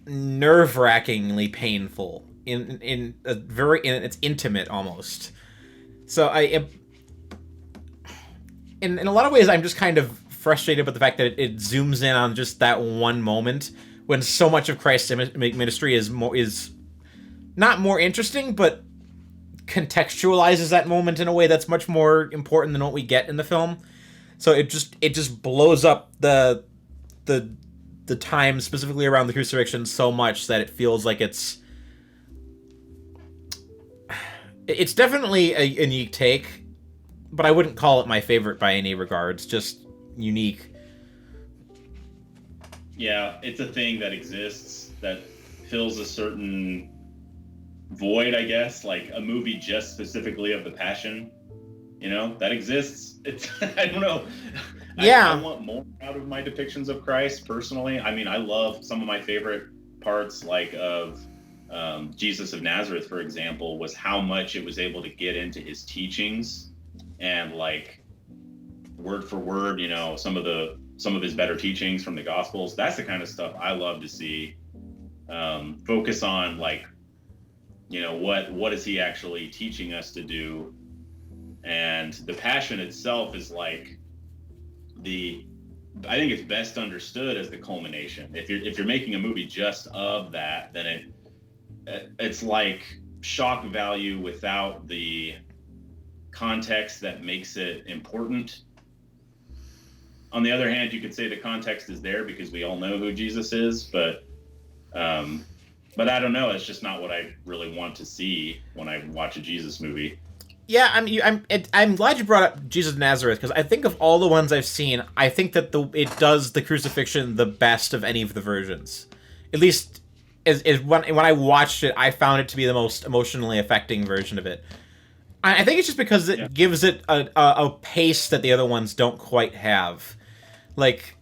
nerve-wrackingly painful it's intimate almost. So in a lot of ways I'm just kind of frustrated with the fact that it zooms in on just that one moment when so much of Christ's ministry is not more interesting, but contextualizes that moment in a way that's much more important than what we get in the film. So it just blows up the time specifically around the crucifixion so much that it feels like it's definitely a unique take, but I wouldn't call it my favorite by any regards. Just unique. Yeah, it's a thing that exists that fills a certain void, I guess, like a movie just specifically of the Passion, that exists. It's I don't know. Yeah. I want more out of my depictions of Christ personally. I mean, I love some of my favorite parts, like of Jesus of Nazareth, for example, was how much it was able to get into his teachings and like word for word, some of his better teachings from the Gospels. That's the kind of stuff I love to see. Focus on like, what is he actually teaching us to do? And the Passion itself is like I think it's best understood as the culmination. If you're making a movie just of that, then it's like shock value without the context that makes it important. On the other hand, you could say the context is there because we all know who Jesus is, but I don't know. It's just not what I really want to see when I watch a Jesus movie. Yeah, I'm glad you brought up Jesus of Nazareth because I think of all the ones I've seen, I think that it does the crucifixion the best of any of the versions. At least when I watched it, I found it to be the most emotionally affecting version of it. I think it's just because it gives it a pace that the other ones don't quite have. Like,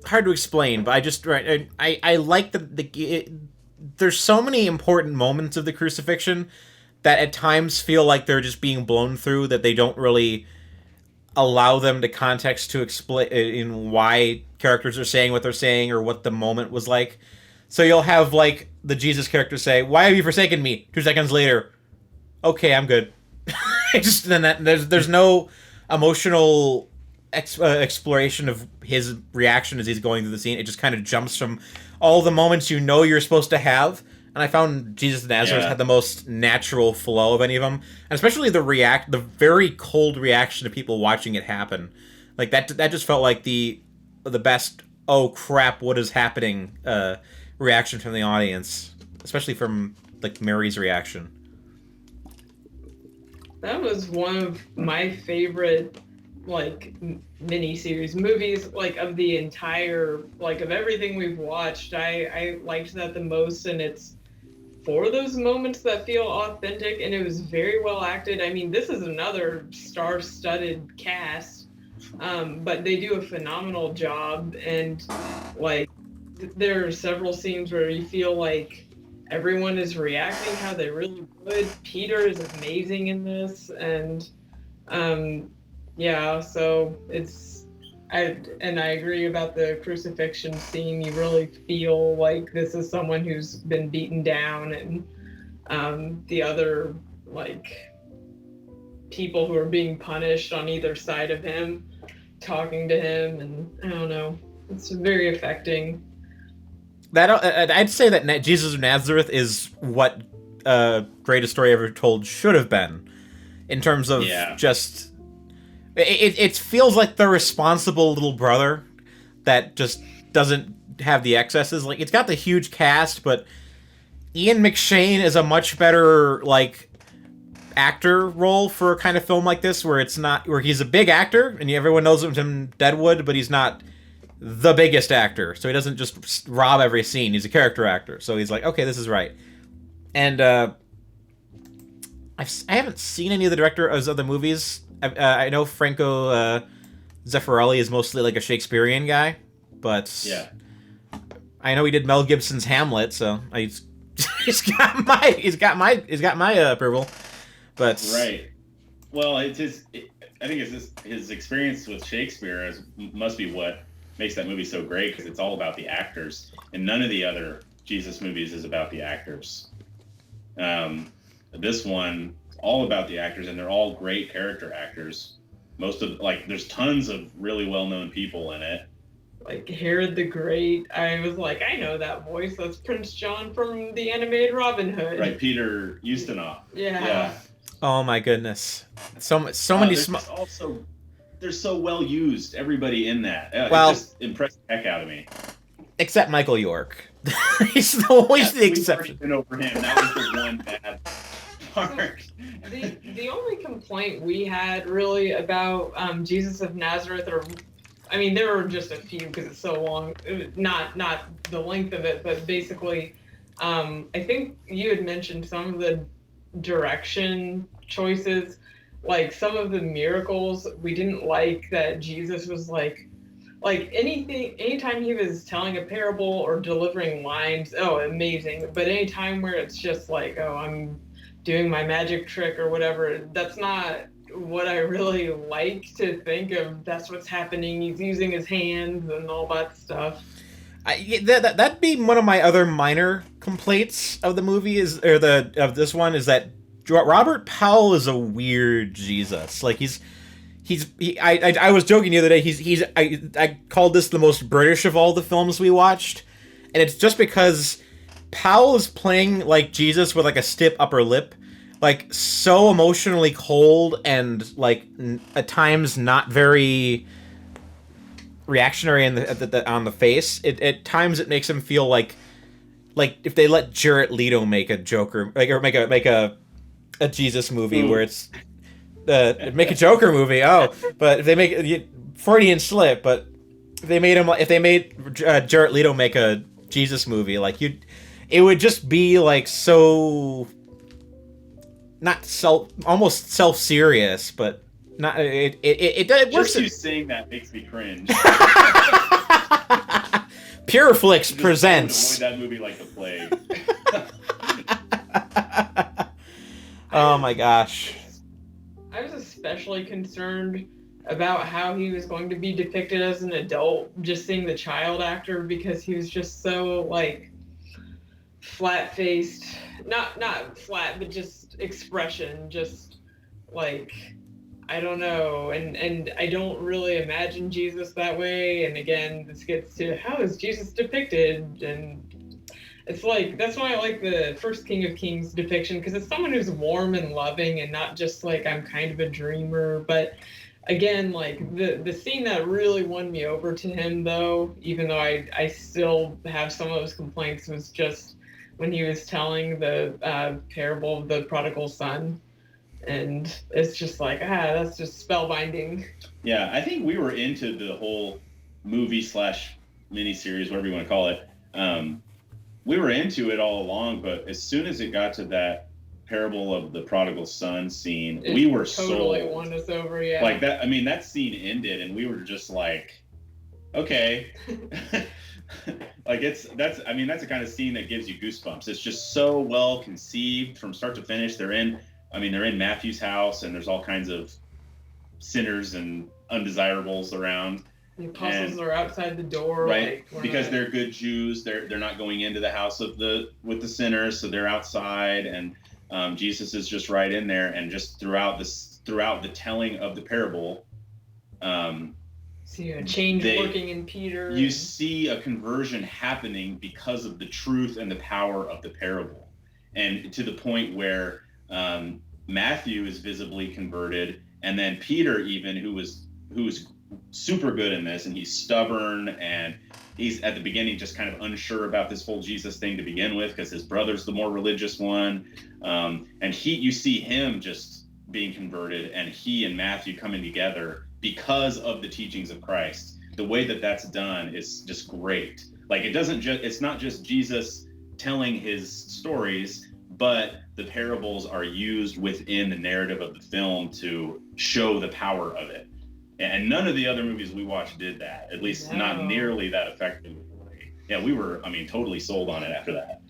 hard to explain, but I like there's so many important moments of the crucifixion that at times feel like they're just being blown through, that they don't really allow them to context to explain in why characters are saying what they're saying or what the moment was like. So you'll have like the Jesus character say, "Why have you forsaken me?" 2 seconds later, "Okay, I'm good." Just then that there's no emotional exploration of his reaction as he's going through the scene. It just kind of jumps from all the moments you know you're supposed to have. And I found Jesus of Nazareth had the most natural flow of any of them, and especially the very cold reaction to people watching it happen. Like that just felt like the best. Oh crap! What is happening? Reaction from the audience, especially from like Mary's reaction. That was one of my favorite like mini-series movies, like of the entire, like of everything we've watched. I liked that the most, and it's for those moments that feel authentic, and it was very well acted. I mean, this is another star-studded cast, but they do a phenomenal job, and like there are several scenes where you feel like everyone is reacting how they really would. Peter is amazing in this, and yeah, so I agree about the crucifixion scene. You really feel like this is someone who's been beaten down, and the other like people who are being punished on either side of him talking to him, and I don't know, it's very affecting. That I'd say that Jesus of Nazareth is what Greatest Story Ever Told should have been, in terms of just it feels like the responsible little brother that just doesn't have the excesses. Like, it's got the huge cast, but Ian McShane is a much better like actor role for a kind of film like this, where he's a big actor and everyone knows him from Deadwood, but he's not the biggest actor, so he doesn't just rob every scene. He's a character actor, so he's like, okay, this is right. And I haven't seen any of the directors of the movies. I know Franco Zeffirelli is mostly like a Shakespearean guy, but yeah, I know he did Mel Gibson's Hamlet, so he's got my approval. But right. Well, I think it's his experience with Shakespeare must be what makes that movie so great, because it's all about the actors, and none of the other Jesus movies is about the actors. This one, all about the actors, and they're all great character actors. There's tons of really well-known people in it. Like Herod the Great, I was like, I know that voice. That's Prince John from the animated Robin Hood. Right, Peter Ustinov. Yeah. Oh my goodness, so many. They're so well used. Everybody in that. Well, it just impressed the heck out of me. Except Michael York. He's always the exception. Over him. That was the one bad part. The only complaint we had really about Jesus of Nazareth, I mean, there were just a few because it's so long. Not the length of it, but basically, I think you had mentioned some of the direction choices. Like some of the miracles, we didn't like that Jesus was like anytime he was telling a parable or delivering lines, oh, amazing. But anytime where it's just like, oh, I'm doing my magic trick or whatever, that's not what I really like to think of. That's what's happening. He's using his hands and all that stuff. That'd be one of my other minor complaints of the movie of this one, is that Robert Powell is a weird Jesus. Like I was joking the other day. I called this the most British of all the films we watched, and it's just because Powell is playing like Jesus with like a stiff upper lip, like so emotionally cold and like at times not very reactionary on the face. At times it makes him feel like if they let Jared Leto make a Joker, or make a Jesus movie where it's make a Joker movie. Oh, but if they make Freudian slip, but if they made Jared Leto make a Jesus movie, like it would just be like so almost self-serious, but not it works. Just you saying that makes me cringe. Pureflix presents. Avoid that movie like the plague. Oh my gosh. I was especially concerned about how he was going to be depicted as an adult, just seeing the child actor, because he was just so like flat-faced, not flat, but just expression, just like, I don't know, and I don't really imagine Jesus that way. And again, this gets to how is Jesus depicted, and it's like that's why I like the first King of Kings depiction, because it's someone who's warm and loving and not just like I'm kind of a dreamer. But again, like the scene that really won me over to him, though, even though I still have some of those complaints, was just when he was telling the parable of the prodigal son. And it's just like, that's just spellbinding. Yeah, I think we were into the whole movie slash miniseries, whatever you want to call it. We were into it all along, but as soon as it got to that parable of the prodigal son scene, we were totally sold. Won us over, yeah. Like that. I mean, that scene ended, and we were just like, okay. Like that's the kind of scene that gives you goosebumps. It's just so well conceived from start to finish. They're in Matthew's house, and there's all kinds of sinners and undesirables around. The apostles are outside the door, right? Like, because they're good Jews. They're not going into the house with the sinners, so they're outside, and Jesus is just right in there. And just throughout the telling of the parable, see a change working in Peter. You see a conversion happening because of the truth and the power of the parable, and to the point where Matthew is visibly converted, and then Peter, even who was super good in this, and he's stubborn, and he's at the beginning just kind of unsure about this whole Jesus thing to begin with because his brother's the more religious one, and you see him just being converted, and he and Matthew coming together because of the teachings of Christ. The way that that's done is just great. Like it's not just Jesus telling his stories, but the parables are used within the narrative of the film to show the power of it. And none of the other movies we watched did that, at least not nearly that effectively. Yeah, we were, totally sold on it after that.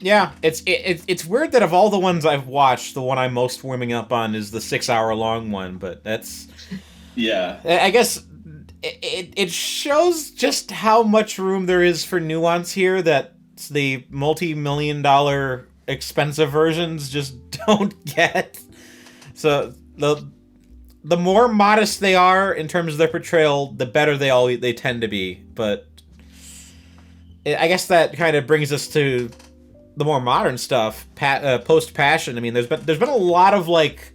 Yeah, it's weird that of all the ones I've watched, the one I'm most warming up on is the 6-hour-long one, but that's... Yeah. I guess it shows just how much room there is for nuance here that the multi-million-dollar expensive versions just don't get. So the more modest they are in terms of their portrayal, the better they tend to be. But I guess that kind of brings us to the more modern stuff, post Passion. I mean, there's been a lot of like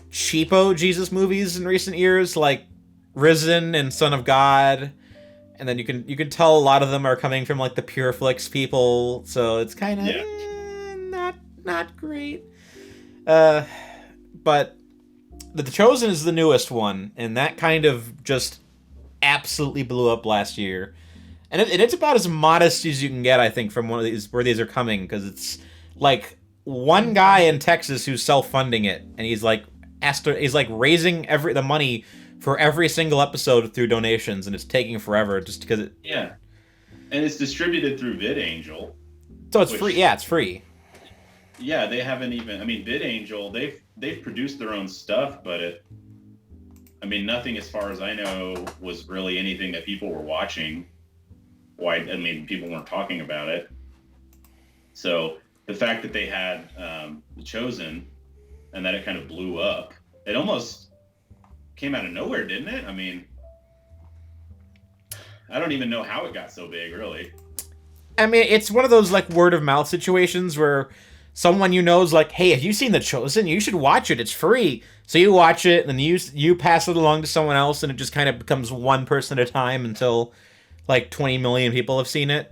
cheapo Jesus movies in recent years, like Risen and Son of God, and then you can tell a lot of them are coming from like the Pure Flix people, so it's kind of not great. But The Chosen is the newest one, and that kind of just absolutely blew up last year. And it's about as modest as you can get, I think, from one of these where these are coming, because it's like one guy in Texas who's self-funding it, and he's like raising the money for every single episode through donations, and it's taking forever just because it. Yeah, and it's distributed through VidAngel. So it's free. Yeah, it's free. Yeah, they haven't even. VidAngel, they've produced their own stuff, but nothing as far as I know was really anything that people were watching. People weren't talking about it. So the fact that they had The Chosen, and that it kind of blew up, it almost came out of nowhere, didn't it? I don't even know how it got so big, really. It's one of those like word of mouth situations where someone you know is like, hey, have you seen The Chosen? You should watch it. It's free. So you watch it, and then you pass it along to someone else, and it just kind of becomes one person at a time until like 20 million people have seen it,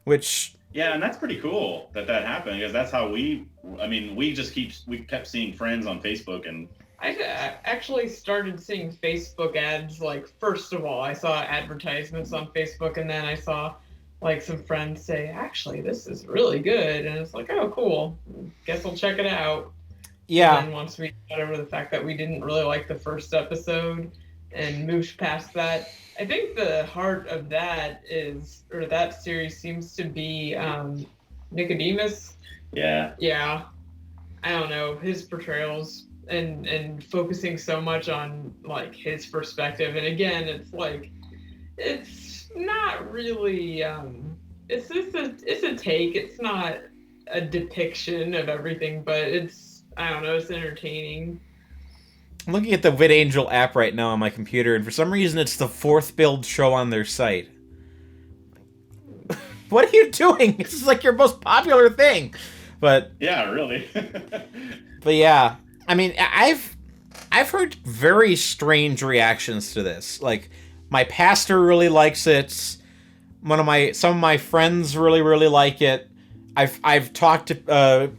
which... Yeah, and that's pretty cool that happened, because that's how we kept seeing friends on Facebook. And I actually started seeing Facebook ads, like, first of all, I saw advertisements on Facebook, and then I saw like some friends say, actually, this is really good, and it's like, oh, cool, guess I'll check it out. Yeah. And then once we got over the fact that we didn't really like the first episode and moved past that, I think the heart of that series seems to be Nicodemus. Yeah. Yeah. I don't know, his portrayals and focusing so much on like his perspective. And again, it's like, it's not really it's just it's a take. It's not a depiction of everything, but it's, I don't know, it's entertaining. I'm looking at the VidAngel app right now on my computer, and for some reason it's the fourth build show on their site. What are you doing? This is like your most popular thing. But yeah, really. but yeah, I mean, I've heard very strange reactions to this. Like, my pastor really likes it. Some of my friends really like it. I've talked to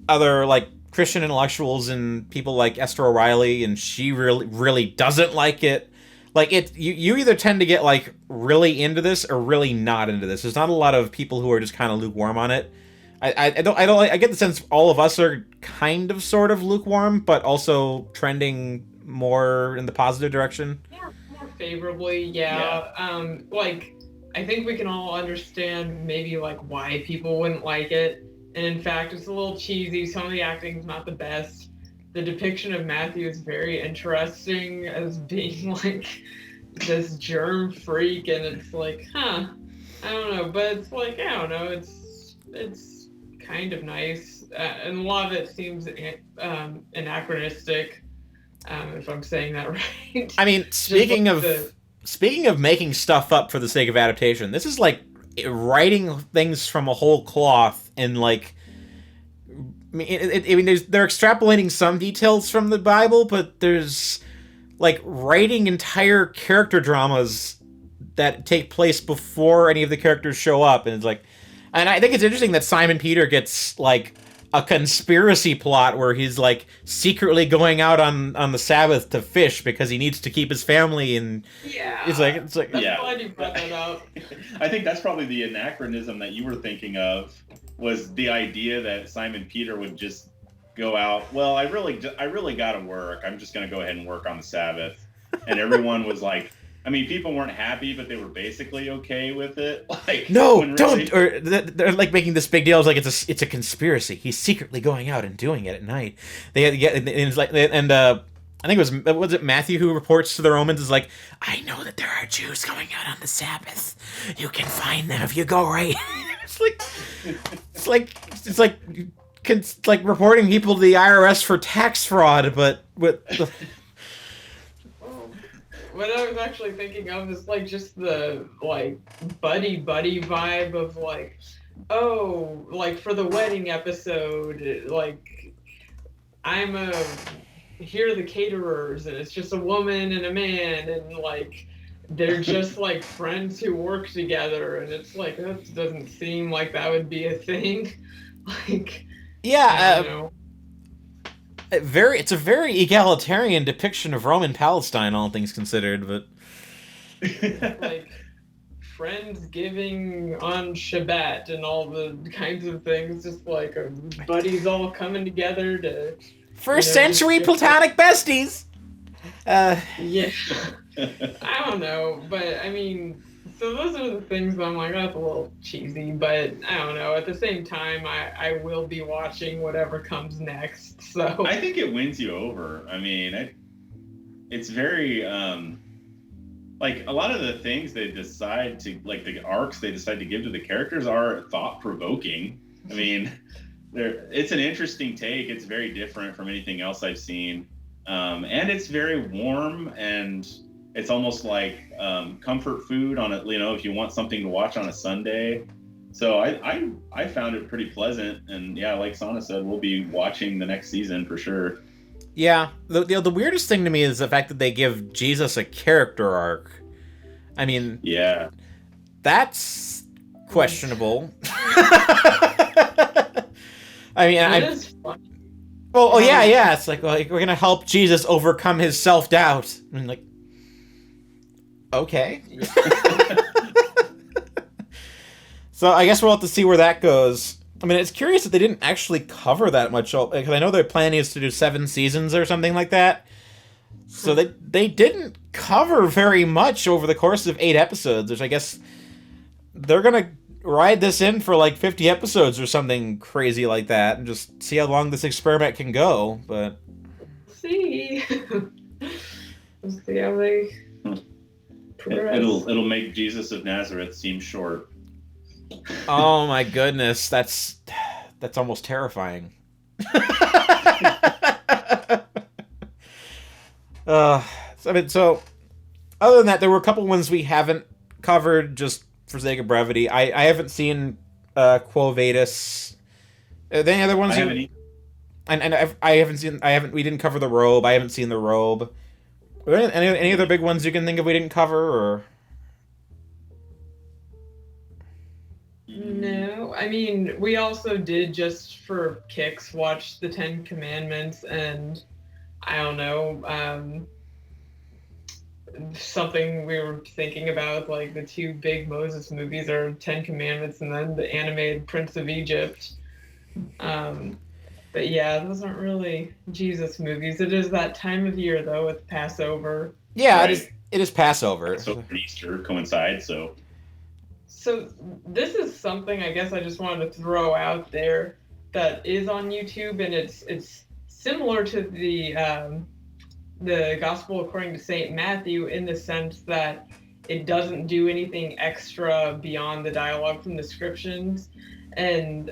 other like Christian intellectuals and people like Esther O'Reilly, and she really doesn't like it. Like, you either tend to get like really into this or really not into this. There's not a lot of people who are just kind of lukewarm on it. I get the sense all of us are kind of sort of lukewarm, but also trending more in the positive direction. More favorably, yeah. Like, I think we can all understand maybe like why people wouldn't like it. And in fact, it's a little cheesy. Some of the acting's not the best. The depiction of Matthew is very interesting as being like this germ freak, and it's like, I don't know, but it's like, I don't know, it's kind of nice, and a lot of it seems anachronistic, if I'm saying that right. I mean, speaking of making stuff up for the sake of adaptation, this is like writing things from a whole cloth, and like, I mean, they're extrapolating some details from the Bible, but there's like writing entire character dramas that take place before any of the characters show up, and it's like, and I think it's interesting that Simon Peter gets like a conspiracy plot where he's like secretly going out on the Sabbath to fish because he needs to keep his family, and it's like I'm glad you brought that up. I think that's probably the anachronism that you were thinking of, was the idea that Simon Peter would just go out. Well, I really got to work. I'm just going to go ahead and work on the Sabbath, and everyone was like, I mean, people weren't happy, but they were basically okay with it. Like, no, don't. Or they're like making this big deal. It's like it's a conspiracy. He's secretly going out and doing it at night. They had to get, and it's like, and I think was it Matthew who reports to the Romans is like, I know that there are Jews going out on the Sabbath. You can find them if you go right. it's like reporting people to the IRS for tax fraud, but with. What I was actually thinking of is like just the like buddy vibe of like, oh, like for the wedding episode, like here are the caterers, and it's just a woman and a man, and like they're just like friends who work together, and it's like, that doesn't seem like that would be a thing. Like, yeah, it's a very egalitarian depiction of Roman Palestine, all things considered, but like Friendsgiving on Shabbat and all the kinds of things, just like buddies all coming together to first century platonic besties. Yeah, I don't know, but I mean, so those are the things that I'm like, that's a little cheesy, but I don't know. At the same time, I will be watching whatever comes next. So I think it wins you over. I mean, it's very like a lot of the things they decide to, like the arcs they decide to give to the characters, are thought provoking. I mean, it's an interesting take. It's very different from anything else I've seen, and it's very warm, and it's almost like comfort food on it, you know, if you want something to watch on a Sunday. So I found it pretty pleasant, and yeah, like Sannah said, we'll be watching the next season for sure. Yeah, the weirdest thing to me is the fact that they give Jesus a character arc. I mean, yeah, that's questionable. I mean, it is fun. Well, oh yeah, it's like we're gonna help Jesus overcome his self-doubt. I mean, like, okay. So I guess we'll have to see where that goes. I mean, it's curious that they didn't actually cover that much, because I know their plan is to do 7 seasons or something like that. So they didn't cover very much over the course of 8 episodes, which I guess they're gonna ride this in for like 50 episodes or something crazy like that, and just see how long this experiment can go. But see how they progress. It'll make Jesus of Nazareth seem short. Oh my goodness, that's almost terrifying. So, I mean, so other than that, there were a couple ones we haven't covered just for sake of brevity. I haven't seen Quo Vadis. Are there any other I ones haven't. you? And I haven't seen. I haven't. We didn't cover the Robe. I haven't seen the Robe. Are there any other big ones you can think of we didn't cover? Or No, I mean, we also did just for kicks watch the Ten Commandments, and I don't know, something we were thinking about, like the two big Moses movies are Ten Commandments and then the animated Prince of Egypt. Um, but yeah, those aren't really Jesus movies. It is that time of year though with Passover. yeah, it Right. is. It is Passover. So Easter coincides, so So this is something I guess I just wanted to throw out there that is on YouTube, and it's similar to the Gospel according to Saint Matthew in the sense that it doesn't do anything extra beyond the dialogue from the descriptions, and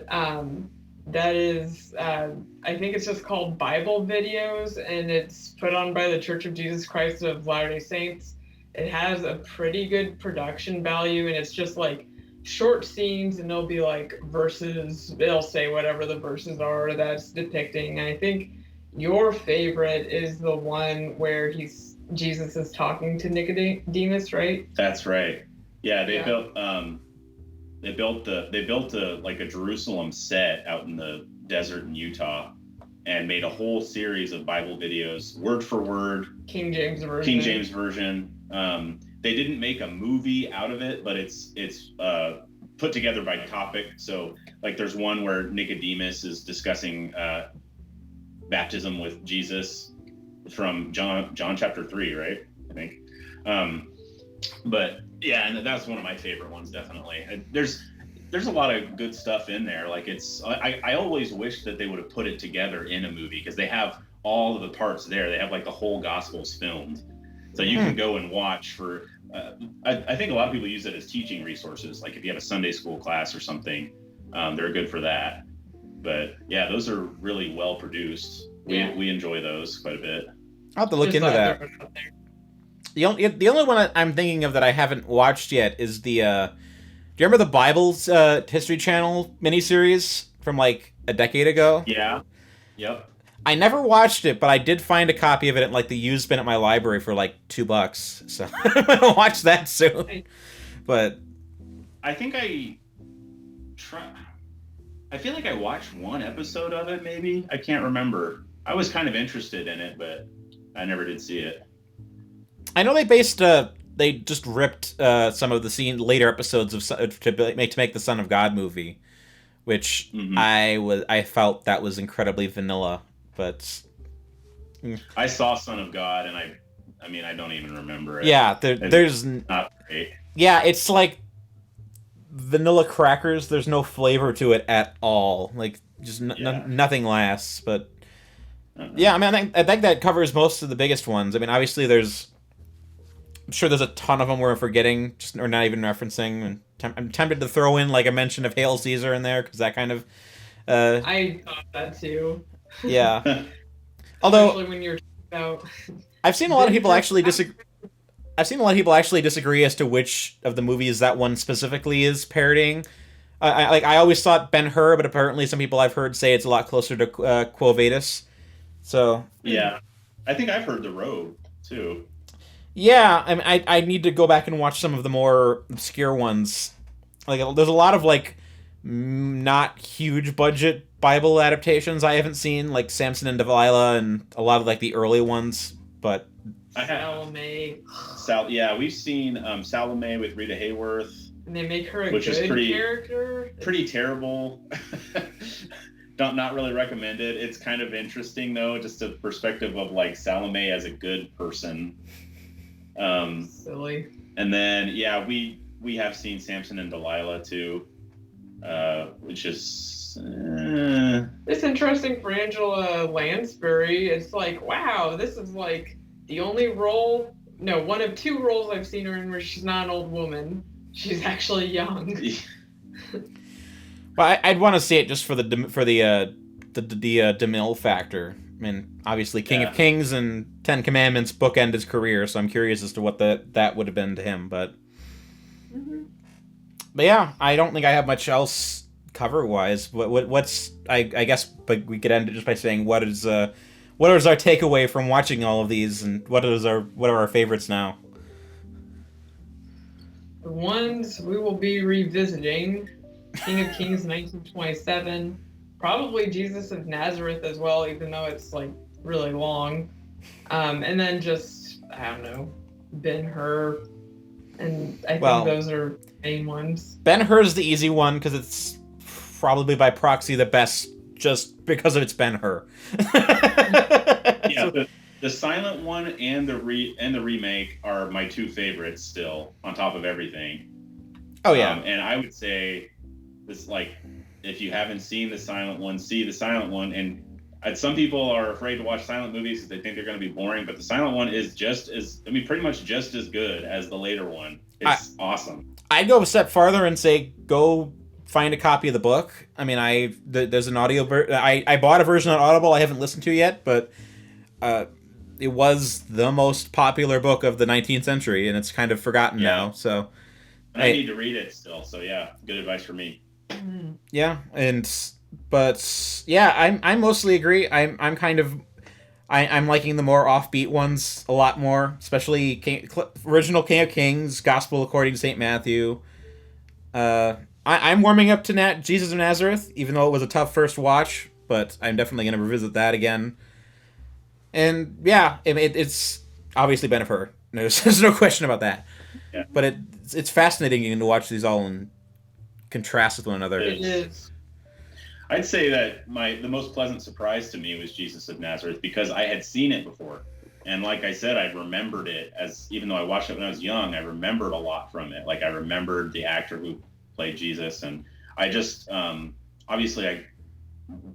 that is I think it's just called Bible videos, and it's put on by the Church of Jesus Christ of Latter-day Saints. It has a pretty good production value, and it's just like short scenes, and there'll be like verses. It'll say whatever the verses are that's depicting. And I think your favorite is the one where Jesus is talking to Nicodemus, right? that's right. Yeah, they Yeah. built a like a Jerusalem set out in the desert in Utah, and made a whole series of Bible videos, word for word, King James version. King James version. They didn't make a movie out of it, but it's put together by topic. So like there's one where Nicodemus is discussing baptism with Jesus from John chapter 3, right? I think. But yeah, and that's one of my favorite ones, definitely. There's a lot of good stuff in there. Like I always wish that they would have put it together in a movie, because they have all of the parts there. They have like the whole Gospels filmed, so you can go and watch for. I think a lot of people use it as teaching resources. Like if you have a Sunday school class or something, they're good for that. But yeah, those are really well produced. We enjoy those quite a bit. I'll have to look Just into that. throw it out there. The only one I'm thinking of that I haven't watched yet is the. Do you remember the Bible's History Channel miniseries from like a decade ago? Yeah. Yep. I never watched it, but I did find a copy of it at like the used bin at my library for like $2. So I'm gonna watch that soon. But I think I feel like I watched one episode of it, maybe. I can't remember. I was kind of interested in it, but I never did see it. I know they just ripped some of the later episodes of to make the Son of God movie, which I felt that was incredibly vanilla. But I saw Son of God, and I mean I don't even remember it. yeah, there's not great. Yeah, it's like vanilla crackers. There's no flavor to it at all. Like just nothing lasts. But yeah, I mean I think that covers most of the biggest ones. I mean obviously I'm sure there's a ton of them we're forgetting, just or not even referencing. And I'm tempted to throw in like a mention of Hail Caesar in there because that kind of. I thought that too. Yeah. Although especially when you're about. I've seen a lot of people actually disagree. I've seen a lot of people actually disagree as to which of the movies that one specifically is parodying. I always thought Ben-Hur, but apparently some people I've heard say it's a lot closer to Quo Vadis. So yeah, I think I've heard The Robe too. Yeah, I mean, I need to go back and watch some of the more obscure ones. Like, there's a lot of like not huge budget Bible adaptations I haven't seen, like Samson and Delilah, and a lot of like the early ones. But Salome. Yeah, we've seen Salome with Rita Hayworth, And they make her a which good is character. pretty terrible. Not really recommended. It's kind of interesting though, just a perspective of like Salome as a good person. Silly. And then yeah, we have seen Samson and Delilah too, which is It's interesting for Angela Lansbury. It's like, wow, this is like the only role, no, one of two roles I've seen her in where she's not an old woman. She's actually young. Well, I'd want to see it just for the DeMille factor. I mean, obviously, King of Kings and Ten Commandments bookend his career, so I'm curious as to what that would have been to him. But yeah, I don't think I have much else cover wise. What's I guess, but we could end it just by saying what is our takeaway from watching all of these, and what are our favorites now? The ones we will be revisiting: King of Kings 1927, probably Jesus of Nazareth as well, even though it's like really long. And then just, I don't know, Ben-Hur, and I think those are main ones. Ben-Hur's the easy one because it's probably by proxy the best, just because of its Ben-Hur. Yeah, the silent one and the remake are my two favorites still, on top of everything. Oh yeah, and I would say this, like, if you haven't seen the silent one, see the silent one. And some people are afraid to watch silent movies because they think they're going to be boring, but the silent one is pretty much just as good as the later one. It's awesome. I'd go a step farther and say go find a copy of the book. I mean, there's an audio I bought a version on Audible I haven't listened to yet, but it was the most popular book of the 19th century, and it's kind of forgotten now. So I need to read it still. So yeah, good advice for me. Yeah, but I mostly agree. I'm liking the more offbeat ones a lot more, especially original King of Kings, Gospel according to St. Matthew. I'm warming up to Jesus of Nazareth, even though it was a tough first watch, but I'm definitely going to revisit that again. And yeah, it's obviously Ben-Hur. There's no question about that. Yeah. But it's fascinating to watch these all in contrast with one another. It is. I'd say that the most pleasant surprise to me was Jesus of Nazareth, because I had seen it before. And like I said, I remembered it even though I watched it when I was young, I remembered a lot from it. Like I remembered the actor who played Jesus, and I just, obviously I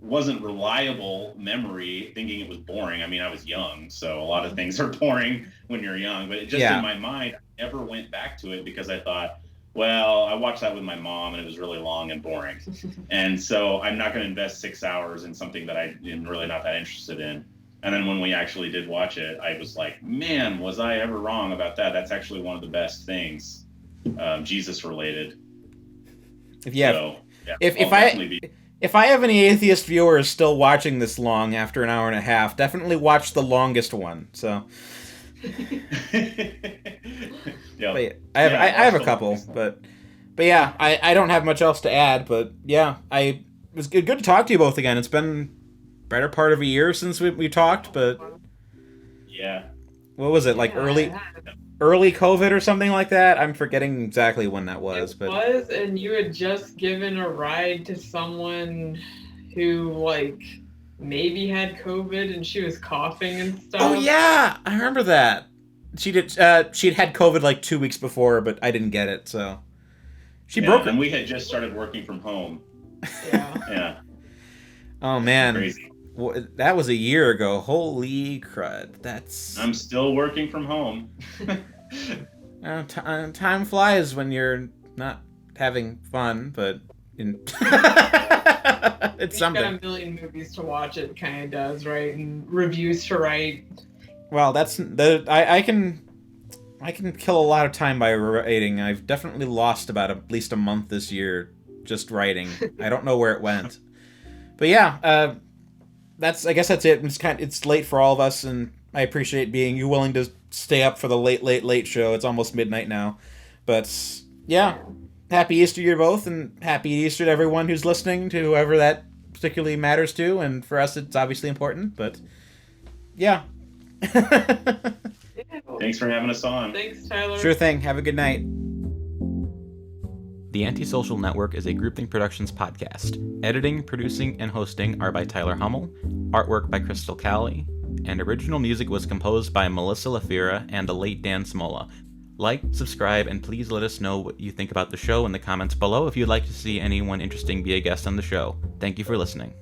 wasn't reliable memory thinking it was boring. I mean, I was young, so a lot of things are boring when you're young, but it just in my mind, I never went back to it because I thought, well, I watched that with my mom and it was really long and boring. And so I'm not going to invest 6 hours in something that I'm really not that interested in. And then when we actually did watch it, I was like, man, was I ever wrong about that? That's actually one of the best things, Jesus related. If I have any atheist viewers still watching this long after an hour and a half, definitely watch the longest one. So, I have a couple, but yeah, I don't have much else to add. But yeah, it was good to talk to you both again. It's been better part of a year since we talked, but yeah, what was it, like early COVID or something like that? I'm forgetting exactly when that was. And you had just given a ride to someone who like maybe had COVID and she was coughing and stuff. Oh yeah, I remember that. She did. She'd had COVID like 2 weeks before, but I didn't get it, so she broke her. And we had just started working from home. Yeah. Oh man. Crazy. That was a year ago. Holy crud! I'm still working from home. Time flies when you're not having fun, but it's something. Got a million movies to watch. It kind of does, right? And reviews to write. Well, I can kill a lot of time by writing. I've definitely lost about at least a month this year just writing. I don't know where it went, but yeah. I guess that's it. It's late for all of us, and I appreciate you willing to stay up for the late show. It's almost midnight now, but yeah, happy Easter to you both, and happy Easter to everyone who's listening, to whoever that particularly matters to, and for us it's obviously important, but yeah. Thanks for having us on. Thanks, Tyler. Sure thing. Have a good night. The AntiSocial Network is a Groupthink Productions podcast. Editing, producing, and hosting are by Tyler Hummel, artwork by Crystal Cowley, and original music was composed by Melissa Lafira and the late Dan Smolla. Like, subscribe, and please let us know what you think about the show in the comments below if you'd like to see anyone interesting be a guest on the show. Thank you for listening.